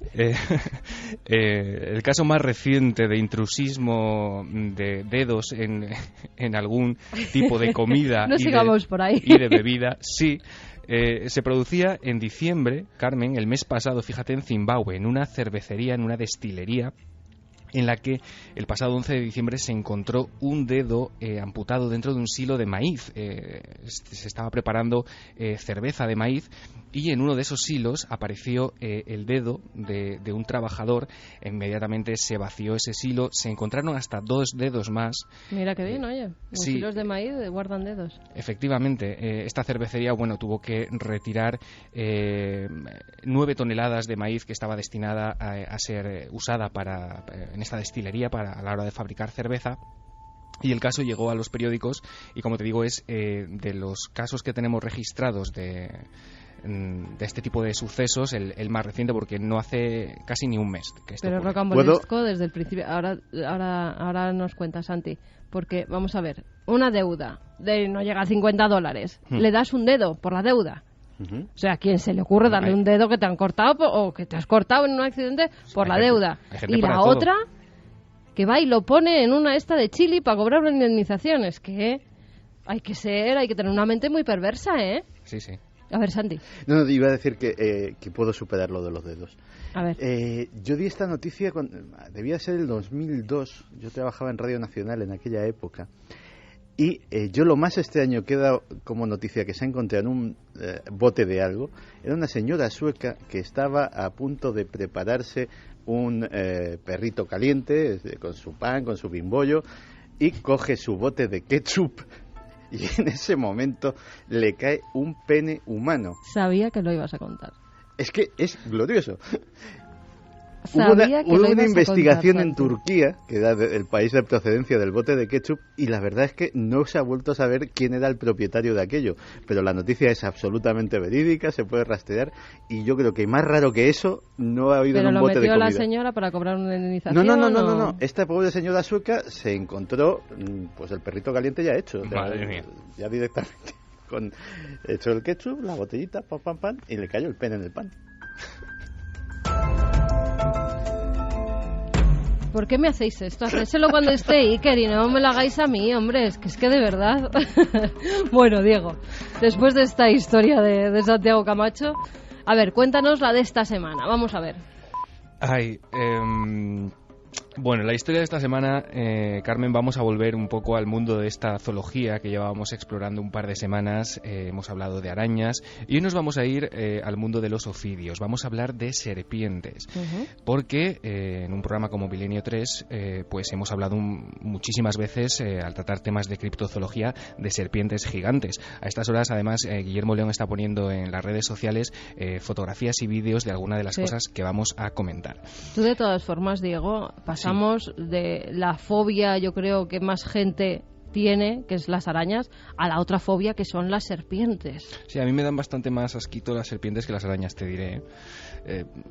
El caso más reciente de intrusismo de dedos en algún tipo de comida no sigamos por ahí. Y de bebida, sí. Se producía en diciembre, Carmen, el mes pasado, fíjate, en Zimbabue, en una cervecería, en una destilería, en la que el pasado 11 de diciembre se encontró un dedo amputado dentro de un silo de maíz. Se estaba preparando cerveza de maíz y en uno de esos silos apareció el dedo de un trabajador. Inmediatamente se vació ese silo, se encontraron hasta 2 dedos más. Mira qué bien, oye, los silos de maíz guardan dedos. Efectivamente, esta cervecería tuvo que retirar 9 toneladas de maíz que estaba destinada a ser usada en esta destilería a la hora de fabricar cerveza. Y el caso llegó a los periódicos y, como te digo, es de los casos que tenemos registrados de este tipo de sucesos el más reciente, porque no hace casi ni un mes que esto. Pero rocambolesco desde el principio. Ahora nos cuenta Santi, porque vamos a ver, una deuda de no llega a $50, le das un dedo por la deuda. O sea, ¿a quién se le ocurre darle un dedo que te han cortado o que te has cortado en un accidente por la deuda? Y la otra, que va y lo pone en una esta de chili para cobrar una indemnización. Es que hay que tener una mente muy perversa, ¿eh? Sí. A ver, Santi. No, iba a decir que puedo superar lo de los dedos. A ver. Yo di esta noticia, debía ser el 2002, yo trabajaba en Radio Nacional en aquella época, y yo lo más extraño que he dado como noticia que se ha encontrado en un bote de algo, era una señora sueca que estaba a punto de prepararse un perrito caliente, con su pan, con su bimbollo, y coge su bote de ketchup, y en ese momento le cae un pene humano. Sabía que lo ibas a contar. Es que es glorioso. Hubo una investigación en Turquía, que era el país de procedencia del bote de ketchup, y la verdad es que no se ha vuelto a saber quién era el propietario de aquello. Pero la noticia es absolutamente verídica, se puede rastrear, y yo creo que más raro que eso no ha habido en un bote de comida. ¿Pero lo metió la señora para cobrar una indemnización? No. Esta pobre señora sueca se encontró pues el perrito caliente ya hecho. Madre mía. Ya directamente con hecho el ketchup, la botellita, pam, y le cayó el pene en el pan. ¿Por qué me hacéis esto? Hacédselo cuando esté Iker y no me lo hagáis a mí, hombre. Es que de verdad. Bueno, Diego, después de esta historia de Santiago Camacho, a ver, cuéntanos la de esta semana. Vamos a ver. Bueno, la historia de esta semana, Carmen, vamos a volver un poco al mundo de esta zoología que llevábamos explorando un par de semanas. Hemos hablado de arañas y hoy nos vamos a ir al mundo de los ofidios. Vamos a hablar de serpientes, porque en un programa como Milenio 3 pues hemos hablado muchísimas veces al tratar temas de criptozoología de serpientes gigantes. A estas horas, además, Guillermo León está poniendo en las redes sociales fotografías y vídeos de algunas de las cosas que vamos a comentar. Tú, de todas formas, Diego, pasamos de la fobia, yo creo que más gente tiene, que es las arañas, a la otra fobia, que son las serpientes. Sí, a mí me dan bastante más asquito las serpientes que las arañas, te diré.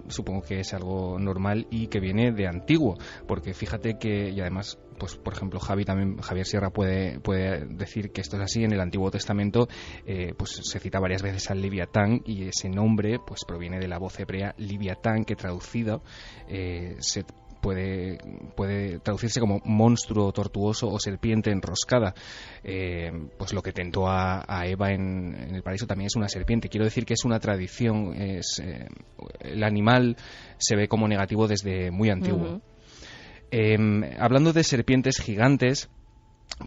Supongo que es algo normal y que viene de antiguo, porque fíjate que, y además, pues por ejemplo, Javier Sierra puede decir que esto es así. En el Antiguo Testamento pues se cita varias veces al Leviatán, y ese nombre pues proviene de la voz hebrea Liviatán, que traducido se puede traducirse como monstruo tortuoso o serpiente enroscada. Pues lo que tentó a Eva en el paraíso también es una serpiente. Quiero decir que es una tradición, el animal se ve como negativo desde muy antiguo. Hablando de serpientes gigantes,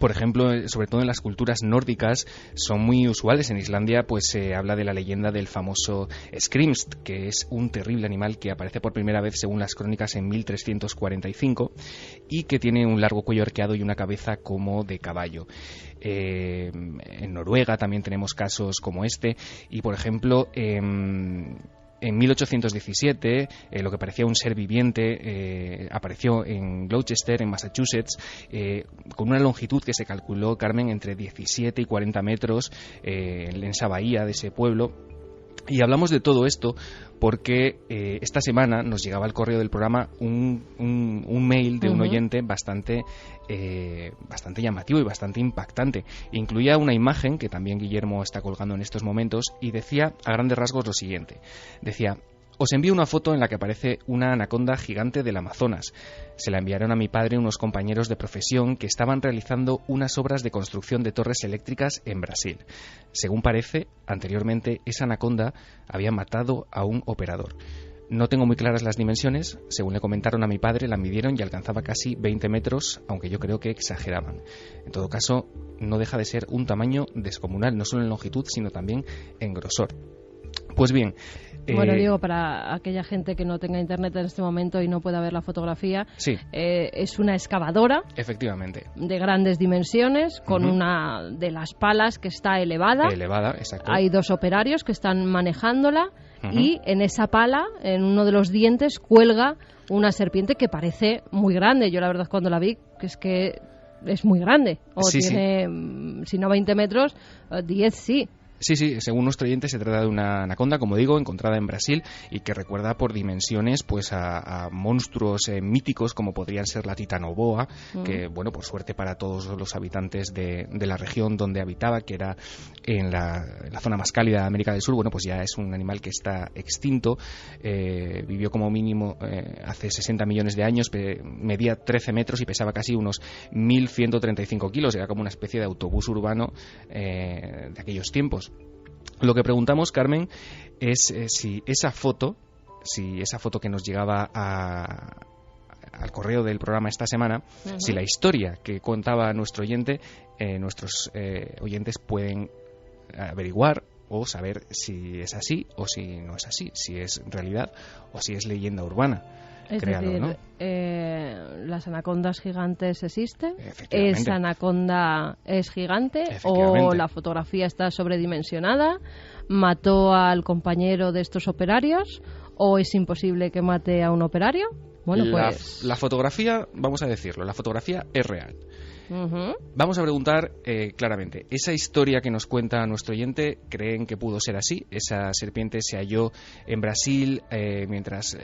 por ejemplo, sobre todo en las culturas nórdicas, son muy usuales. En Islandia pues se habla de la leyenda del famoso Skrimst, que es un terrible animal que aparece por primera vez, según las crónicas, en 1345 y que tiene un largo cuello arqueado y una cabeza como de caballo. En Noruega también tenemos casos como este, y por ejemplo en 1817, lo que parecía un ser viviente apareció en Gloucester, en Massachusetts, con una longitud que se calculó, Carmen, entre 17 y 40 metros en esa bahía de ese pueblo. Y hablamos de todo esto porque esta semana nos llegaba al correo del programa un mail de un oyente bastante llamativo y bastante impactante. Incluía una imagen que también Guillermo está colgando en estos momentos y decía a grandes rasgos lo siguiente. Decía: os envío una foto en la que aparece una anaconda gigante del Amazonas. Se la enviaron a mi padre unos compañeros de profesión que estaban realizando unas obras de construcción de torres eléctricas en Brasil. Según parece, anteriormente esa anaconda había matado a un operador. No tengo muy claras las dimensiones. Según le comentaron a mi padre, la midieron y alcanzaba casi 20 metros, aunque yo creo que exageraban. En todo caso, no deja de ser un tamaño descomunal, no solo en longitud, sino también en grosor. Pues bien... Bueno, digo, para aquella gente que no tenga internet en este momento y no pueda ver la fotografía, sí. Es una excavadora, efectivamente, de grandes dimensiones, con una de las palas que está elevada. Exacto. Hay dos operarios que están manejándola y en esa pala, en uno de los dientes, cuelga una serpiente que parece muy grande. Yo la verdad cuando la vi, que es muy grande. Tiene, si no 20 metros, 10 sí. Sí, según nuestro oyente se trata de una anaconda, como digo, encontrada en Brasil y que recuerda por dimensiones pues a monstruos míticos como podrían ser la titanoboa, que, bueno, por suerte para todos los habitantes de la región donde habitaba, que era en la zona más cálida de América del Sur, bueno, pues ya es un animal que está extinto. Vivió como mínimo hace 60 millones de años, medía 13 metros y pesaba casi unos 1.135 kilos, era como una especie de autobús urbano de aquellos tiempos. Lo que preguntamos, Carmen, es si esa foto que nos llegaba al correo del programa esta semana, si la historia que contaba nuestro oyente, nuestros oyentes pueden averiguar o saber si es así o si no es así, si es realidad o si es leyenda urbana. Es Créalo, decir, ¿no? ¿las anacondas gigantes existen? ¿Esa anaconda es gigante? ¿O la fotografía está sobredimensionada? ¿Mató al compañero de estos operarios? ¿O es imposible que mate a un operario? Bueno, pues... La fotografía, vamos a decirlo, la fotografía es real. Uh-huh. Vamos a preguntar claramente, ¿esa historia que nos cuenta nuestro oyente creen que pudo ser así? Esa serpiente se halló en Brasil mientras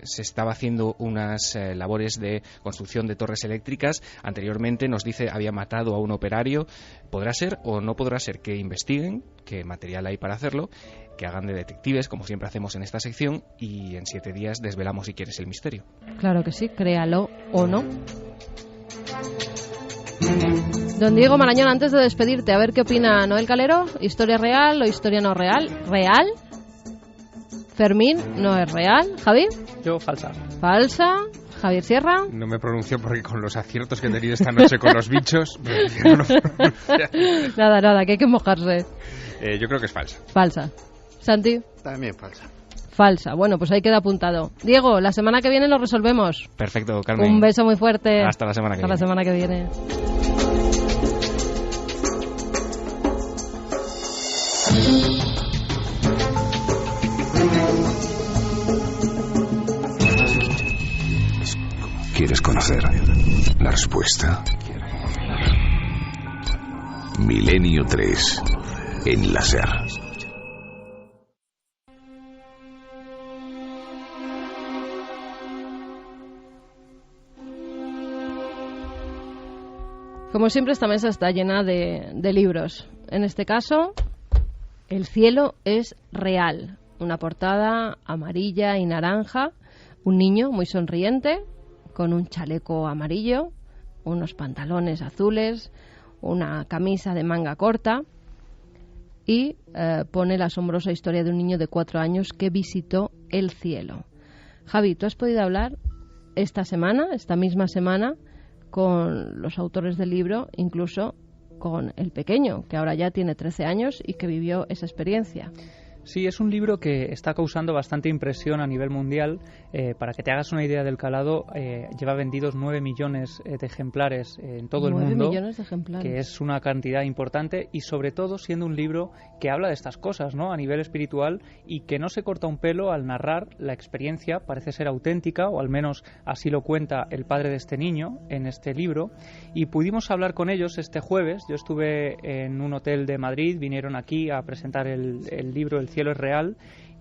se estaba haciendo unas labores de construcción de torres eléctricas. Anteriormente nos dice había matado a un operario. ¿Podrá ser o no podrá ser? Que investiguen, qué material hay para hacerlo, que hagan de detectives, como siempre hacemos en esta sección, y en 7 días desvelamos, si quieres, el misterio. Claro que sí, créalo o no. Don Diego Marañón, antes de despedirte, a ver qué opina Noel Calero. ¿Historia real o historia no real? ¿Real? Fermín, no es real. ¿Javi? Yo, falsa. ¿Falsa? ¿Javier Sierra? No me pronuncio porque con los aciertos que he tenido esta noche con los bichos... Nada, que hay que mojarse. Yo creo que es falsa. Falsa. ¿Santi? También falsa. Falsa. Bueno, pues ahí queda apuntado. Diego, la semana que viene lo resolvemos. Perfecto, Carmen. Un beso muy fuerte. Hasta la semana que viene. Hasta la semana que viene. ¿Quieres conocer la respuesta? Milenio 3 en la SER. Como siempre, esta mesa está llena de libros. En este caso, El cielo es real. Una portada amarilla y naranja. Un niño muy sonriente, con un chaleco amarillo, unos pantalones azules, una camisa de manga corta. Y pone la asombrosa historia de un niño de 4 años que visitó el cielo. Javi, ¿tú has podido hablar esta misma semana, con los autores del libro, incluso con el pequeño, que ahora ya tiene 13 años y que vivió esa experiencia? Sí, es un libro que está causando bastante impresión a nivel mundial. Para que te hagas una idea del calado, lleva vendidos 9 millones de ejemplares en todo el mundo. 9 millones de ejemplares. Que es una cantidad importante y sobre todo siendo un libro que habla de estas cosas, ¿no?, a nivel espiritual, y que no se corta un pelo al narrar la experiencia. Parece ser auténtica, o al menos así lo cuenta el padre de este niño en este libro. Y pudimos hablar con ellos este jueves. Yo estuve en un hotel de Madrid, vinieron aquí a presentar el libro El cielo es real,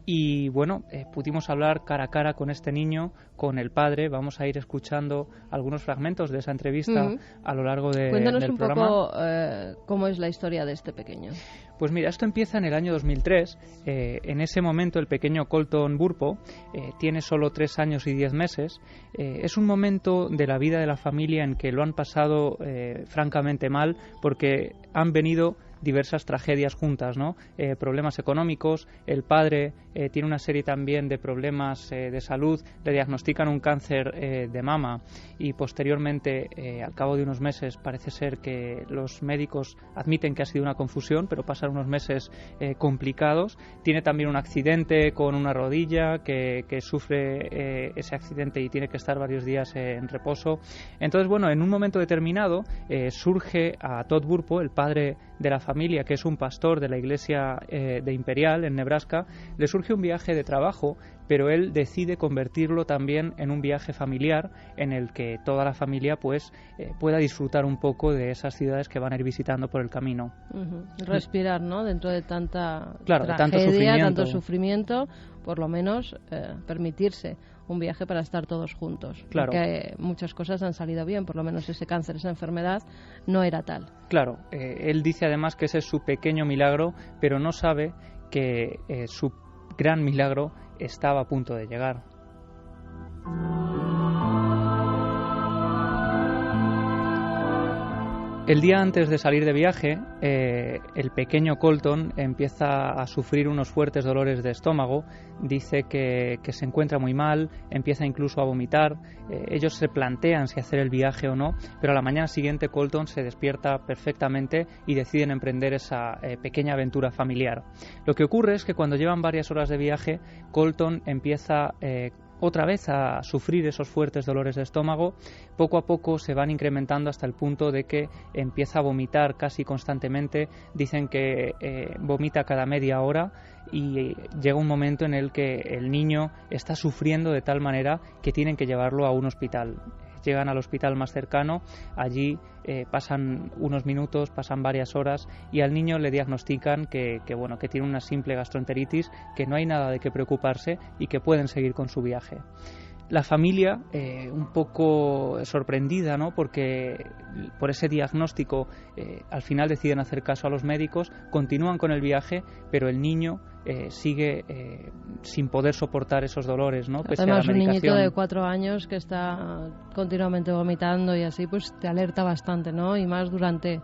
y bueno, pudimos hablar cara a cara con este niño, con el padre. Vamos a ir escuchando algunos fragmentos de esa entrevista a lo largo del programa. Cuéntanos un poco cómo es la historia de este pequeño. Pues mira, esto empieza en el año 2003. En ese momento el pequeño Colton Burpo tiene solo 3 años y 10 meses. Es un momento de la vida de la familia en que lo han pasado francamente mal, porque han venido diversas tragedias juntas, ¿no? Problemas económicos, el padre tiene una serie también de problemas de salud, le diagnostican un cáncer de mama, y posteriormente, al cabo de unos meses, parece ser que los médicos admiten que ha sido una confusión, pero pasan unos meses complicados. Tiene también un accidente con una rodilla que sufre ese accidente y tiene que estar varios días en reposo. Entonces, bueno, en un momento determinado surge a Todd Burpo, el padre de la familia, que es un pastor de la iglesia de Imperial en Nebraska. Le surge un viaje de trabajo, pero él decide convertirlo también en un viaje familiar, en el que toda la familia pues pueda disfrutar un poco de esas ciudades que van a ir visitando por el camino. Respirar, ¿no? Dentro de tanta tragedia, tanto sufrimiento, por lo menos permitirse un viaje para estar todos juntos. Claro. Porque muchas cosas han salido bien, por lo menos ese cáncer, esa enfermedad, no era tal. Claro, él dice además que ese es su pequeño milagro, pero no sabe que su gran milagro estaba a punto de llegar. El día antes de salir de viaje, el pequeño Colton empieza a sufrir unos fuertes dolores de estómago. Dice que se encuentra muy mal, empieza incluso a vomitar. Ellos se plantean si hacer el viaje o no, pero a la mañana siguiente Colton se despierta perfectamente y deciden emprender esa pequeña aventura familiar. Lo que ocurre es que cuando llevan varias horas de viaje, Colton empieza otra vez a sufrir esos fuertes dolores de estómago. Poco a poco se van incrementando hasta el punto de que empieza a vomitar casi constantemente. Dicen que vomita cada media hora y llega un momento en el que el niño está sufriendo de tal manera que tienen que llevarlo a un hospital. Llegan al hospital más cercano, allí pasan unos minutos, pasan varias horas y al niño le diagnostican que tiene una simple gastroenteritis, que no hay nada de qué preocuparse y que pueden seguir con su viaje. La familia, un poco sorprendida, ¿no?, porque por ese diagnóstico al final deciden hacer caso a los médicos, continúan con el viaje, pero el niño sigue sin poder soportar esos dolores, ¿no? Pese Además, a la medicación. un niñito de 4 años que está continuamente vomitando y así, pues te alerta bastante, ¿no? Y más durante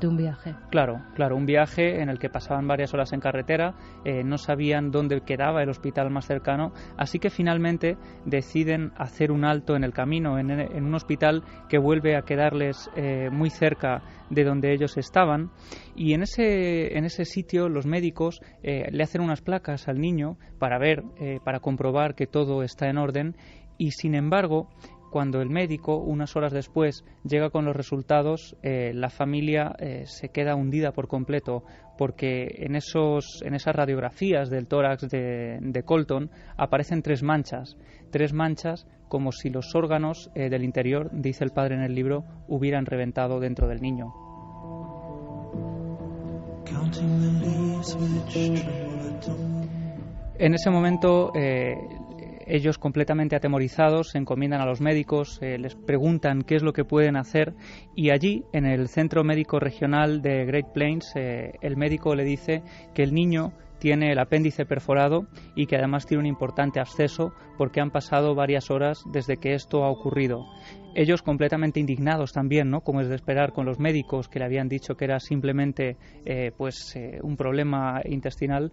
un viaje. Claro, un viaje en el que pasaban varias horas en carretera, no sabían dónde quedaba el hospital más cercano, así que finalmente deciden hacer un alto en el camino, en un hospital que vuelve a quedarles muy cerca de donde ellos estaban, y en ese sitio los médicos le hacen unas placas al niño para ver, para comprobar que todo está en orden, y sin embargo, cuando el médico, unas horas después, llega con los resultados, la familia se queda hundida por completo, porque en esas radiografías del tórax de Colton aparecen 3 manchas como si los órganos del interior, dice el padre en el libro, hubieran reventado dentro del niño. En ese momento ellos, completamente atemorizados, se encomiendan a los médicos, les preguntan qué es lo que pueden hacer, y allí, en el Centro Médico Regional de Great Plains, el médico le dice que el niño tiene el apéndice perforado y que además tiene un importante absceso porque han pasado varias horas desde que esto ha ocurrido. Ellos, completamente indignados también, ¿no?, como es de esperar, con los médicos que le habían dicho que era simplemente un problema intestinal,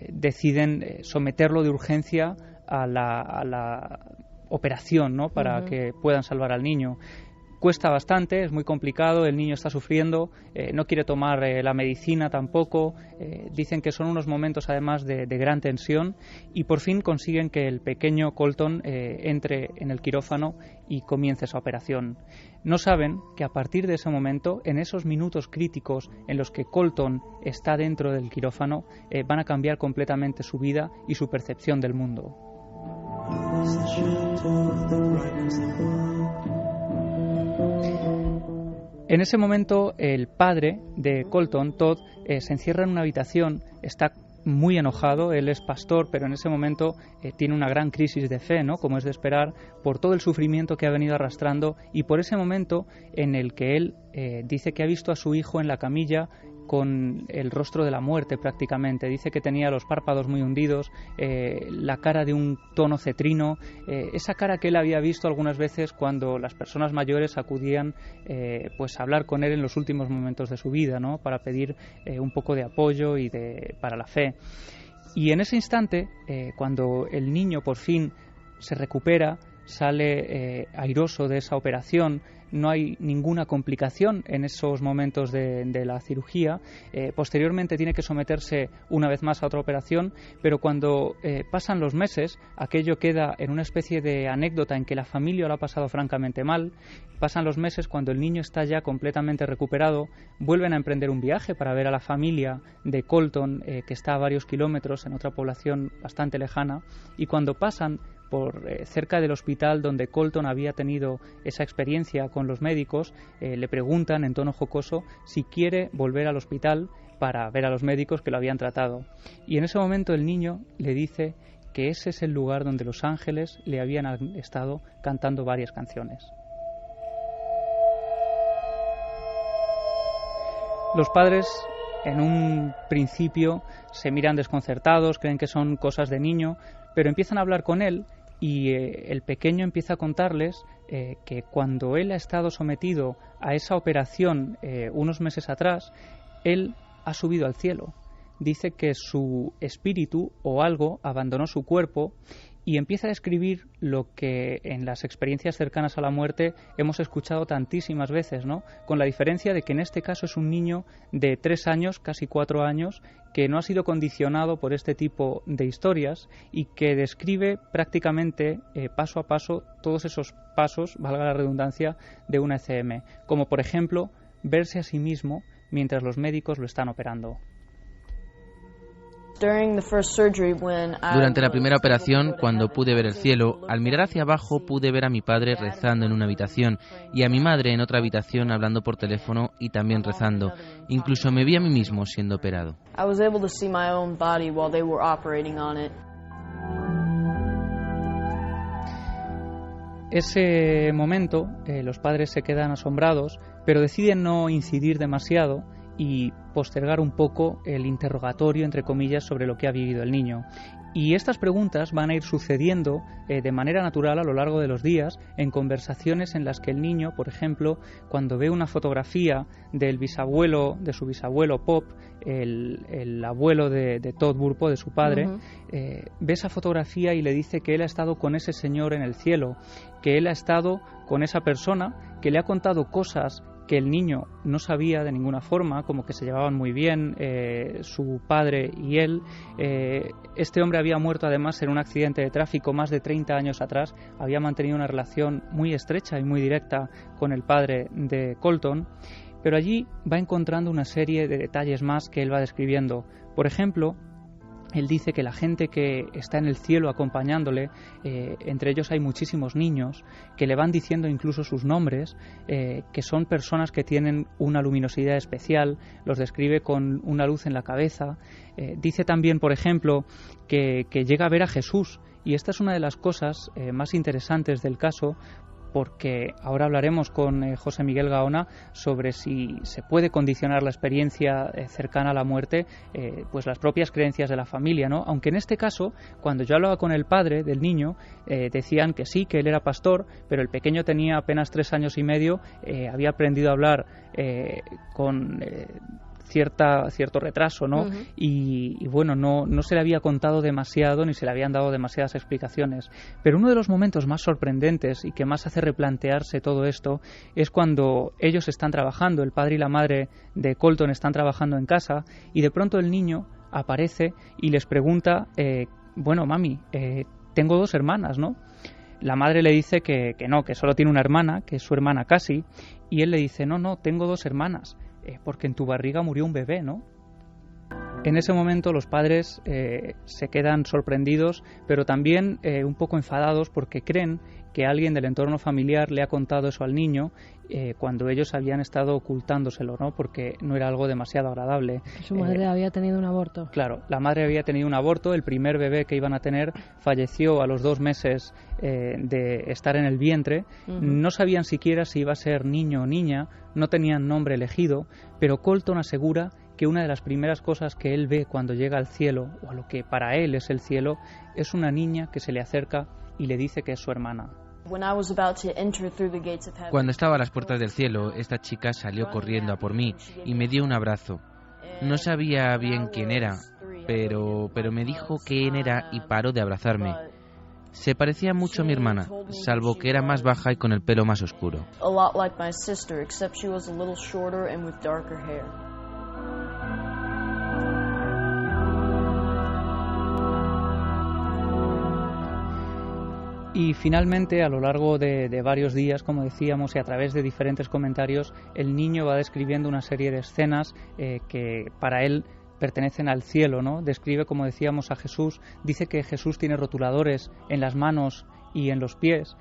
deciden someterlo de urgencia a la operación, ¿no?, para que puedan salvar al niño. Cuesta bastante, es muy complicado, el niño está sufriendo, no quiere tomar la medicina tampoco, dicen que son unos momentos además de gran tensión, y por fin consiguen que el pequeño Colton entre en el quirófano y comience esa operación. No saben que a partir de ese momento, en esos minutos críticos en los que Colton está dentro del quirófano, van a cambiar completamente su vida y su percepción del mundo. En ese momento, el padre de Colton, Todd, se encierra en una habitación, está muy enojado, él es pastor, pero en ese momento tiene una gran crisis de fe, ¿no?, como es de esperar, por todo el sufrimiento que ha venido arrastrando, y por ese momento en el que él dice que ha visto a su hijo en la camilla con el rostro de la muerte prácticamente. Dice que tenía los párpados muy hundidos, la cara de un tono cetrino, esa cara que él había visto algunas veces cuando las personas mayores acudían a hablar con él en los últimos momentos de su vida, ¿no?, para pedir un poco de apoyo y para la fe. Y en ese instante, cuando el niño por fin se recupera, sale airoso de esa operación, no hay ninguna complicación en esos momentos de la cirugía. Posteriormente tiene que someterse una vez más a otra operación, pero cuando pasan los meses, aquello queda en una especie de anécdota en que la familia lo ha pasado francamente mal. Pasan los meses, cuando el niño está ya completamente recuperado, vuelven a emprender un viaje para ver a la familia de Colton, que está a varios kilómetros en otra población bastante lejana, y cuando pasan por cerca del hospital donde Colton había tenido esa experiencia con los médicos, le preguntan en tono jocoso si quiere volver al hospital para ver a los médicos que lo habían tratado. Y en ese momento el niño le dice que ese es el lugar donde los ángeles le habían estado cantando varias canciones. Los padres, en un principio, se miran desconcertados, creen que son cosas de niño, pero empiezan a hablar con él. Y el pequeño empieza a contarles que cuando él ha estado sometido a esa operación unos meses atrás, él ha subido al cielo. Dice que su espíritu o algo abandonó su cuerpo y empieza a describir lo que en las experiencias cercanas a la muerte hemos escuchado tantísimas veces, ¿no? Con la diferencia de que en este caso es un niño de 3 años, casi 4 años, que no ha sido condicionado por este tipo de historias y que describe prácticamente paso a paso todos esos pasos, valga la redundancia, de una ECM, como por ejemplo verse a sí mismo mientras los médicos lo están operando. Durante la primera operación, cuando pude ver el cielo, al mirar hacia abajo pude ver a mi padre rezando en una habitación y a mi madre en otra habitación hablando por teléfono y también rezando. Incluso me vi a mí mismo siendo operado. Ese momento, los padres se quedan asombrados, pero deciden no incidir demasiado y postergar un poco el interrogatorio, entre comillas, sobre lo que ha vivido el niño. Y estas preguntas van a ir sucediendo de manera natural a lo largo de los días en conversaciones en las que el niño, por ejemplo, cuando ve una fotografía del bisabuelo, de su bisabuelo Pop, el abuelo de Todd Burpo, de su padre, ve esa fotografía y le dice que él ha estado con ese señor en el cielo, que él ha estado con esa persona, que le ha contado cosas que el niño no sabía de ninguna forma, como que se llevaban muy bien su padre y él. Este hombre había muerto además en un accidente de tráfico más de 30 años atrás, había mantenido una relación muy estrecha y muy directa con el padre de Colton, pero allí va encontrando una serie de detalles más que él va describiendo. Por ejemplo, él dice que la gente que está en el cielo acompañándole, entre ellos hay muchísimos niños, que le van diciendo incluso sus nombres, que son personas que tienen una luminosidad especial, los describe con una luz en la cabeza. Dice también, por ejemplo, que llega a ver a Jesús, y esta es una de las cosas más interesantes del caso, porque ahora hablaremos con José Miguel Gaona sobre si se puede condicionar la experiencia cercana a la muerte, pues las propias creencias de la familia, ¿no? Aunque en este caso, cuando yo hablaba con el padre del niño, decían que sí, que él era pastor, pero el pequeño tenía apenas 3 años y medio, había aprendido a hablar con cierto retraso, ¿no? Y bueno, no se le había contado demasiado ni se le habían dado demasiadas explicaciones. Pero uno de los momentos más sorprendentes y que más hace replantearse todo esto es cuando ellos están trabajando, el padre y la madre de Colton están trabajando en casa y de pronto el niño aparece y les pregunta, bueno, mami, tengo 2 hermanas, ¿no? La madre le dice que no, que solo tiene una hermana, que es su hermana Cassie, y él le dice, no, tengo 2 hermanas. Porque en tu barriga murió un bebé, ¿no? En ese momento los padres se quedan sorprendidos, pero también un poco enfadados porque creen que alguien del entorno familiar le ha contado eso al niño cuando ellos habían estado ocultándoselo, ¿no? Porque no era algo demasiado agradable. Su madre había tenido un aborto. Claro, la madre había tenido un aborto, el primer bebé que iban a tener falleció a los 2 meses de estar en el vientre. No sabían siquiera si iba a ser niño o niña, no tenían nombre elegido, pero Colton asegura que una de las primeras cosas que él ve cuando llega al cielo, o a lo que para él es el cielo, es una niña que se le acerca y le dice que es su hermana. Cuando estaba a las puertas del cielo, esta chica salió corriendo a por mí y me dio un abrazo. No sabía bien quién era, pero me dijo quién era y paró de abrazarme. Se parecía mucho a mi hermana, salvo que era más baja y con el pelo más oscuro. Y finalmente, a lo largo de varios días, como decíamos, y a través de diferentes comentarios, el niño va describiendo una serie de escenas que para él pertenecen al cielo, ¿no? Describe, como decíamos, a Jesús, dice que Jesús tiene rotuladores en las manos y en los pies.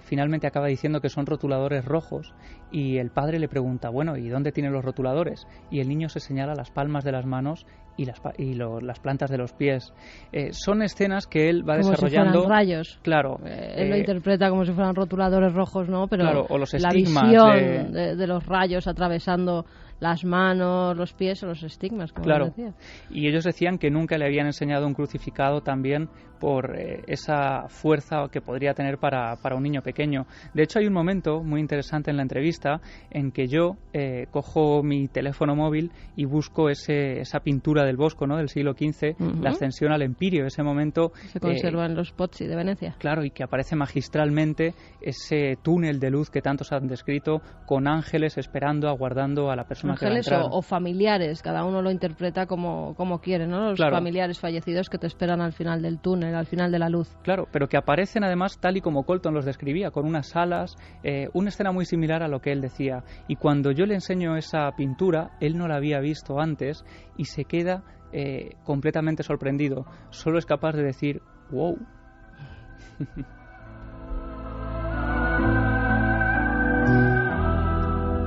Finalmente acaba diciendo que son rotuladores rojos y el padre le pregunta, bueno, ¿y dónde tiene los rotuladores? Y el niño se señala las palmas de las manos y las plantas de los pies. Son escenas que él va desarrollando. Como si fueran rayos. Claro. Él lo interpreta como si fueran rotuladores rojos, ¿no? Pero claro, o los la estigmas visión de los rayos atravesando las manos, los pies o los estigmas, como decía. Y ellos decían que nunca le habían enseñado un crucificado también por esa fuerza que podría tener para un niño pequeño. De hecho, hay un momento muy interesante en la entrevista en que yo cojo mi teléfono móvil y busco esa pintura del Bosco, ¿no?, del siglo XV, la ascensión al Empirio, ese momento... Se conserva en los Pozzi de Venecia. Claro, y que aparece magistralmente ese túnel de luz que tantos han descrito, con ángeles esperando, aguardando a la persona que va a entrar. O familiares, cada uno lo interpreta como quiere, ¿no? Los familiares fallecidos que te esperan al final del túnel, al final de la luz. Claro, pero que aparecen además tal y como Colton los describía, con unas alas, una escena muy similar a lo que él decía. Y cuando yo le enseño esa pintura, él no la había visto antes y se queda completamente sorprendido. Solo es capaz de decir, wow.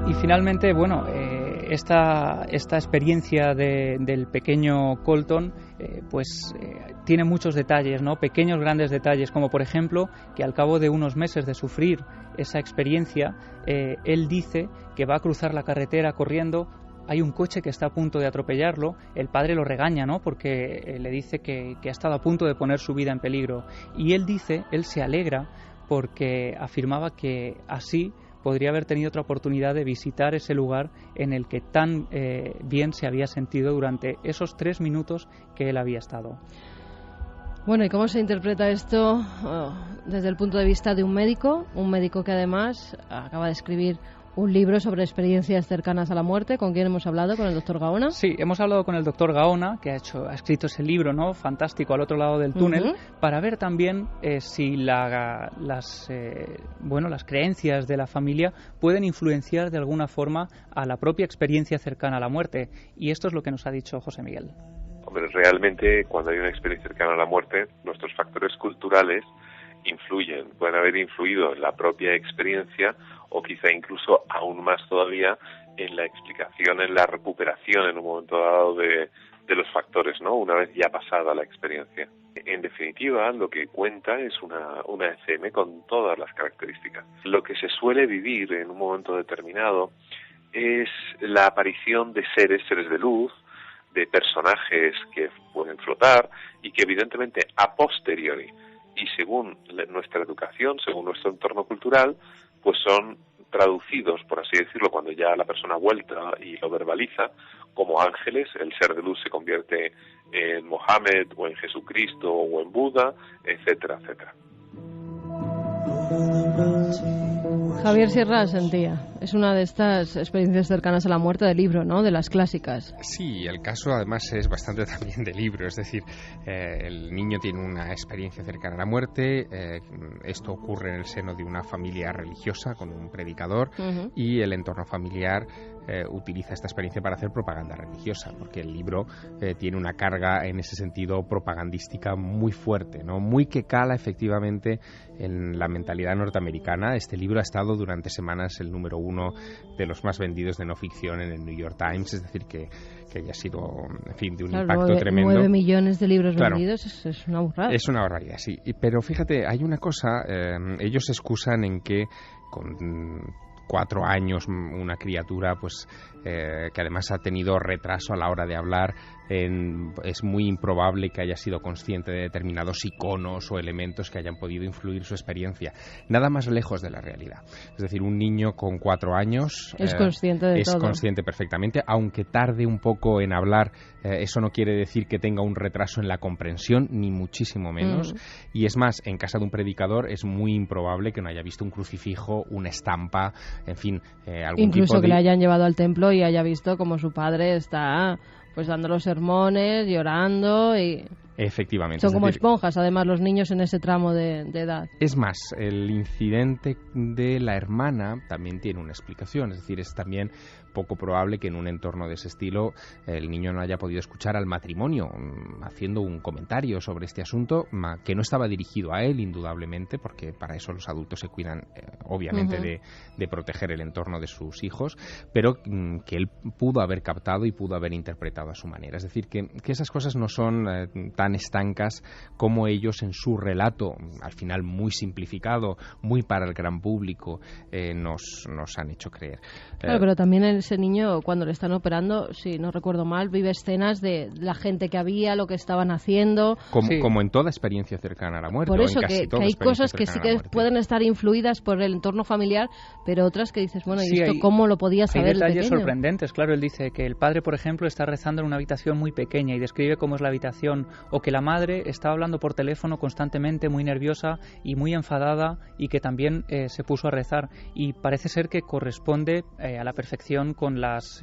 Y finalmente, bueno, esta experiencia del pequeño Colton tiene muchos detalles, ¿no? Pequeños, grandes detalles, como por ejemplo que al cabo de unos meses de sufrir esa experiencia, él dice que va a cruzar la carretera corriendo. Hay un coche que está a punto de atropellarlo, el padre lo regaña, ¿no?, porque le dice que ha estado a punto de poner su vida en peligro. Y él se alegra porque afirmaba que así podría haber tenido otra oportunidad de visitar ese lugar en el que tan bien se había sentido durante esos 3 minutos que él había estado. Bueno, ¿y cómo se interpreta esto desde el punto de vista de un médico que además acaba de escribir un libro sobre experiencias cercanas a la muerte? ¿Con quién hemos hablado? ¿Con el doctor Gaona? Sí, hemos hablado con el doctor Gaona, que ha escrito ese libro, ¿no?, fantástico, Al otro lado del túnel, para ver también si las creencias de la familia pueden influenciar de alguna forma a la propia experiencia cercana a la muerte. Y esto es lo que nos ha dicho José Miguel. Hombre, realmente cuando hay una experiencia cercana a la muerte, nuestros factores culturales influyen, pueden haber influido en la propia experiencia o quizá incluso aún más todavía en la explicación, en la recuperación en un momento dado de los factores, ¿no?, una vez ya pasada la experiencia. En definitiva, lo que cuenta es una ECM con todas las características. Lo que se suele vivir en un momento determinado es la aparición de seres de luz, de personajes que pueden flotar y que evidentemente a posteriori y según nuestra educación, según nuestro entorno cultural, pues son traducidos, por así decirlo, cuando ya la persona ha vuelto y lo verbaliza, como ángeles. El ser de luz se convierte en Mohammed o en Jesucristo o en Buda, etcétera, etcétera. Javier Sierra sentía. Es una de estas experiencias cercanas a la muerte del libro, ¿no?, de las clásicas. Sí, el caso además es bastante también de libro, es decir, el niño tiene una experiencia cercana a la muerte, esto ocurre en el seno de una familia religiosa con un predicador y el entorno familiar utiliza esta experiencia para hacer propaganda religiosa, porque el libro tiene una carga en ese sentido propagandística muy fuerte, ¿no?, muy que cala efectivamente en la mentalidad norteamericana. Este libro ha estado durante semanas el número 1 de los más vendidos de no ficción en el New York Times, es decir, que haya sido, en fin, de un impacto tremendo. 9 millones de libros vendidos es una burrada. Es una barbaridad, sí. Pero fíjate, hay una cosa, ellos se excusan en que con 4 años una criatura pues que además ha tenido retraso a la hora de hablar, es muy improbable que haya sido consciente de determinados iconos o elementos que hayan podido influir su experiencia. Nada más lejos de la realidad. Es decir, un niño con 4 años es consciente de todo. Es consciente perfectamente, aunque tarde un poco en hablar, eso no quiere decir que tenga un retraso en la comprensión, ni muchísimo menos. Y es más, en casa de un predicador es muy improbable que no haya visto un crucifijo, una estampa, en fin, algún incluso tipo de... que le hayan llevado al templo y haya visto como su padre está pues dando los sermones, llorando y... Efectivamente. Son como esponjas, además, los niños en ese tramo de edad. Es más, el incidente de la hermana también tiene una explicación. Es decir, es también poco probable que en un entorno de ese estilo el niño no haya podido escuchar al matrimonio haciendo un comentario sobre este asunto que no estaba dirigido a él, indudablemente, porque para eso los adultos se cuidan, obviamente, de proteger el entorno de sus hijos, pero que él pudo haber captado y pudo haber interpretado a su manera. Es decir, que esas cosas no son tan tan estancas como ellos en su relato, al final muy simplificado, muy para el gran público, nos han hecho creer. Claro, pero también ese niño, cuando le están operando, si no recuerdo mal, vive escenas de la gente que había, lo que estaban haciendo. Como en toda experiencia cercana a la muerte. Por eso, o en casi que hay cosas que sí que pueden estar influidas por el entorno familiar, pero otras que dices, bueno, ¿y esto cómo lo podía saber el pequeño? Hay detalles sorprendentes, claro. Él dice que el padre, por ejemplo, está rezando en una habitación muy pequeña y describe cómo es la habitación, o que la madre está hablando por teléfono constantemente, muy nerviosa y muy enfadada, y que también se puso a rezar. Y parece ser que corresponde a la perfección con las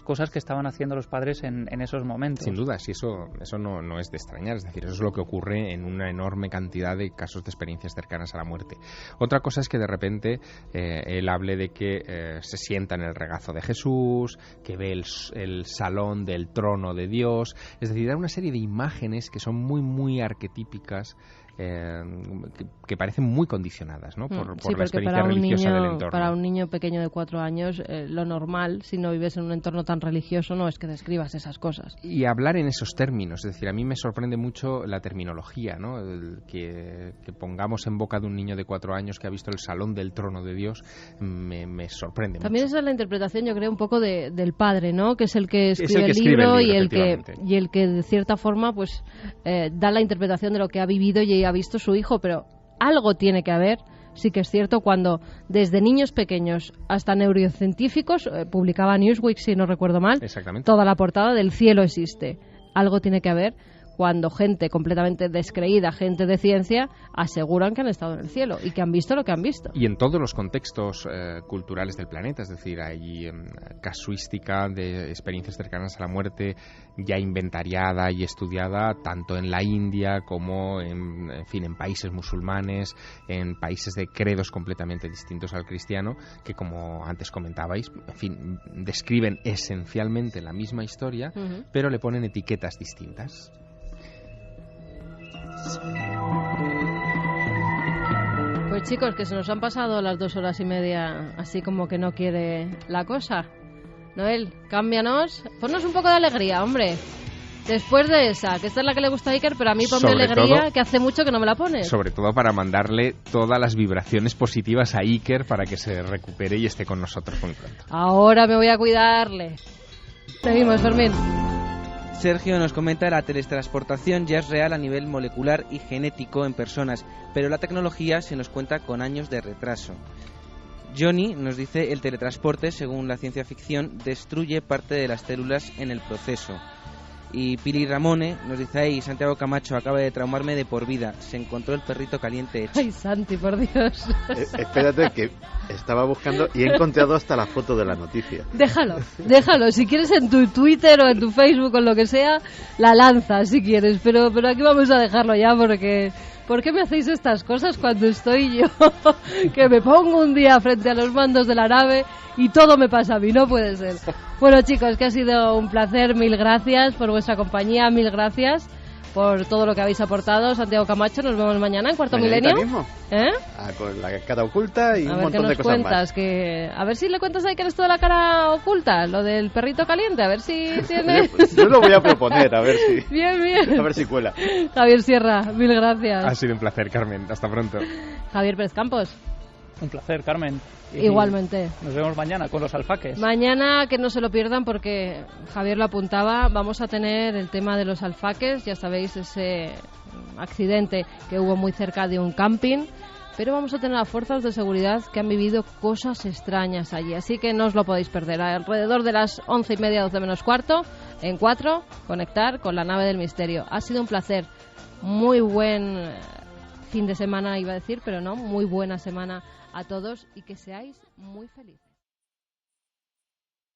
cosas que estaban haciendo los padres en esos momentos. Sin duda, sí, eso no es de extrañar, es decir, eso es lo que ocurre en una enorme cantidad de casos de experiencias cercanas a la muerte. Otra cosa es que de repente él hable de que se sienta en el regazo de Jesús, que ve el salón del trono de Dios, es decir, da una serie de imágenes que son muy, muy arquetípicas, que parecen muy condicionadas, ¿no? por la experiencia religiosa del entorno. Para un niño pequeño de 4 años, lo normal, si no vives en un entorno tan religioso, no es que describas esas cosas. Y hablar en esos términos, es decir, a mí me sorprende mucho la terminología, ¿no? Que pongamos en boca de un niño de 4 años que ha visto el salón del trono de Dios, me sorprende También mucho. Esa es la interpretación, yo creo, un poco del padre, ¿no? Que es el que escribe el libro y el que de cierta forma pues da la interpretación de lo que ha vivido y ha visto su hijo, pero algo tiene que haber. Sí que es cierto, cuando desde niños pequeños hasta neurocientíficos, publicaba Newsweek, si no recuerdo mal, toda la portada del cielo existe. Algo tiene que haber cuando gente completamente descreída, gente de ciencia, aseguran que han estado en el cielo y que han visto lo que han visto. Y en todos los contextos culturales del planeta, es decir, hay casuística de experiencias cercanas a la muerte ya inventariada y estudiada, tanto en la India como en países musulmanes, en países de credos completamente distintos al cristiano, que, como antes comentabais, describen esencialmente la misma historia, pero le ponen etiquetas distintas. Pues chicos, que se nos han pasado las 2 horas y media, así como que no quiere la cosa. Noel, cámbianos, ponnos un poco de alegría, hombre. Después de esa, que esta es la que le gusta a Iker, pero a mí ponme alegría, que hace mucho que no me la pones. Sobre todo para mandarle todas las vibraciones positivas a Iker para que se recupere y esté con nosotros muy pronto. Ahora me voy a cuidarle. Seguimos, Fermín. Sergio nos comenta: la teletransportación ya es real a nivel molecular y genético en personas, pero la tecnología se nos cuenta con años de retraso. Johnny nos dice: el teletransporte, según la ciencia ficción, destruye parte de las células en el proceso. Y Pili Ramone nos dice: ay, Santiago Camacho acaba de traumarme de por vida, se encontró el perrito caliente hecho. Ay, Santi, por Dios. Espérate, que estaba buscando y he encontrado hasta la foto de la noticia. Déjalo, si quieres en tu Twitter o en tu Facebook o lo que sea, la lanzas si quieres, pero aquí vamos a dejarlo ya, porque ¿por qué me hacéis estas cosas cuando estoy yo que me pongo un día frente a los mandos de la nave y todo me pasa a mí? No puede ser. Bueno, chicos, que ha sido un placer, mil gracias por vuestra compañía, mil gracias por todo lo que habéis aportado. Santiago Camacho, nos vemos mañana en Cuarto Milenio. Mismo. Con la cara oculta y un montón de cosas cuentas, más. A ver si le cuentas ahí que eres toda la cara oculta, lo del perrito caliente, a ver si tiene... Yo lo voy a proponer, a ver si... Bien. A ver si cuela. Javier Sierra, mil gracias. Ha sido un placer, Carmen. Hasta pronto. Javier Pérez Campos. Un placer, Carmen. Igualmente. Nos vemos mañana con los alfaques. Mañana, que no se lo pierdan, porque Javier lo apuntaba, vamos a tener el tema de los alfaques. Ya sabéis, ese accidente que hubo muy cerca de un camping. Pero vamos a tener a fuerzas de seguridad que han vivido cosas extrañas allí. Así que no os lo podéis perder. Alrededor de las 11:30, 12 menos cuarto, en 4, conectar con la nave del misterio. Ha sido un placer. Muy buen fin de semana, iba a decir, pero no, muy buena semana a todos y que seáis muy felices.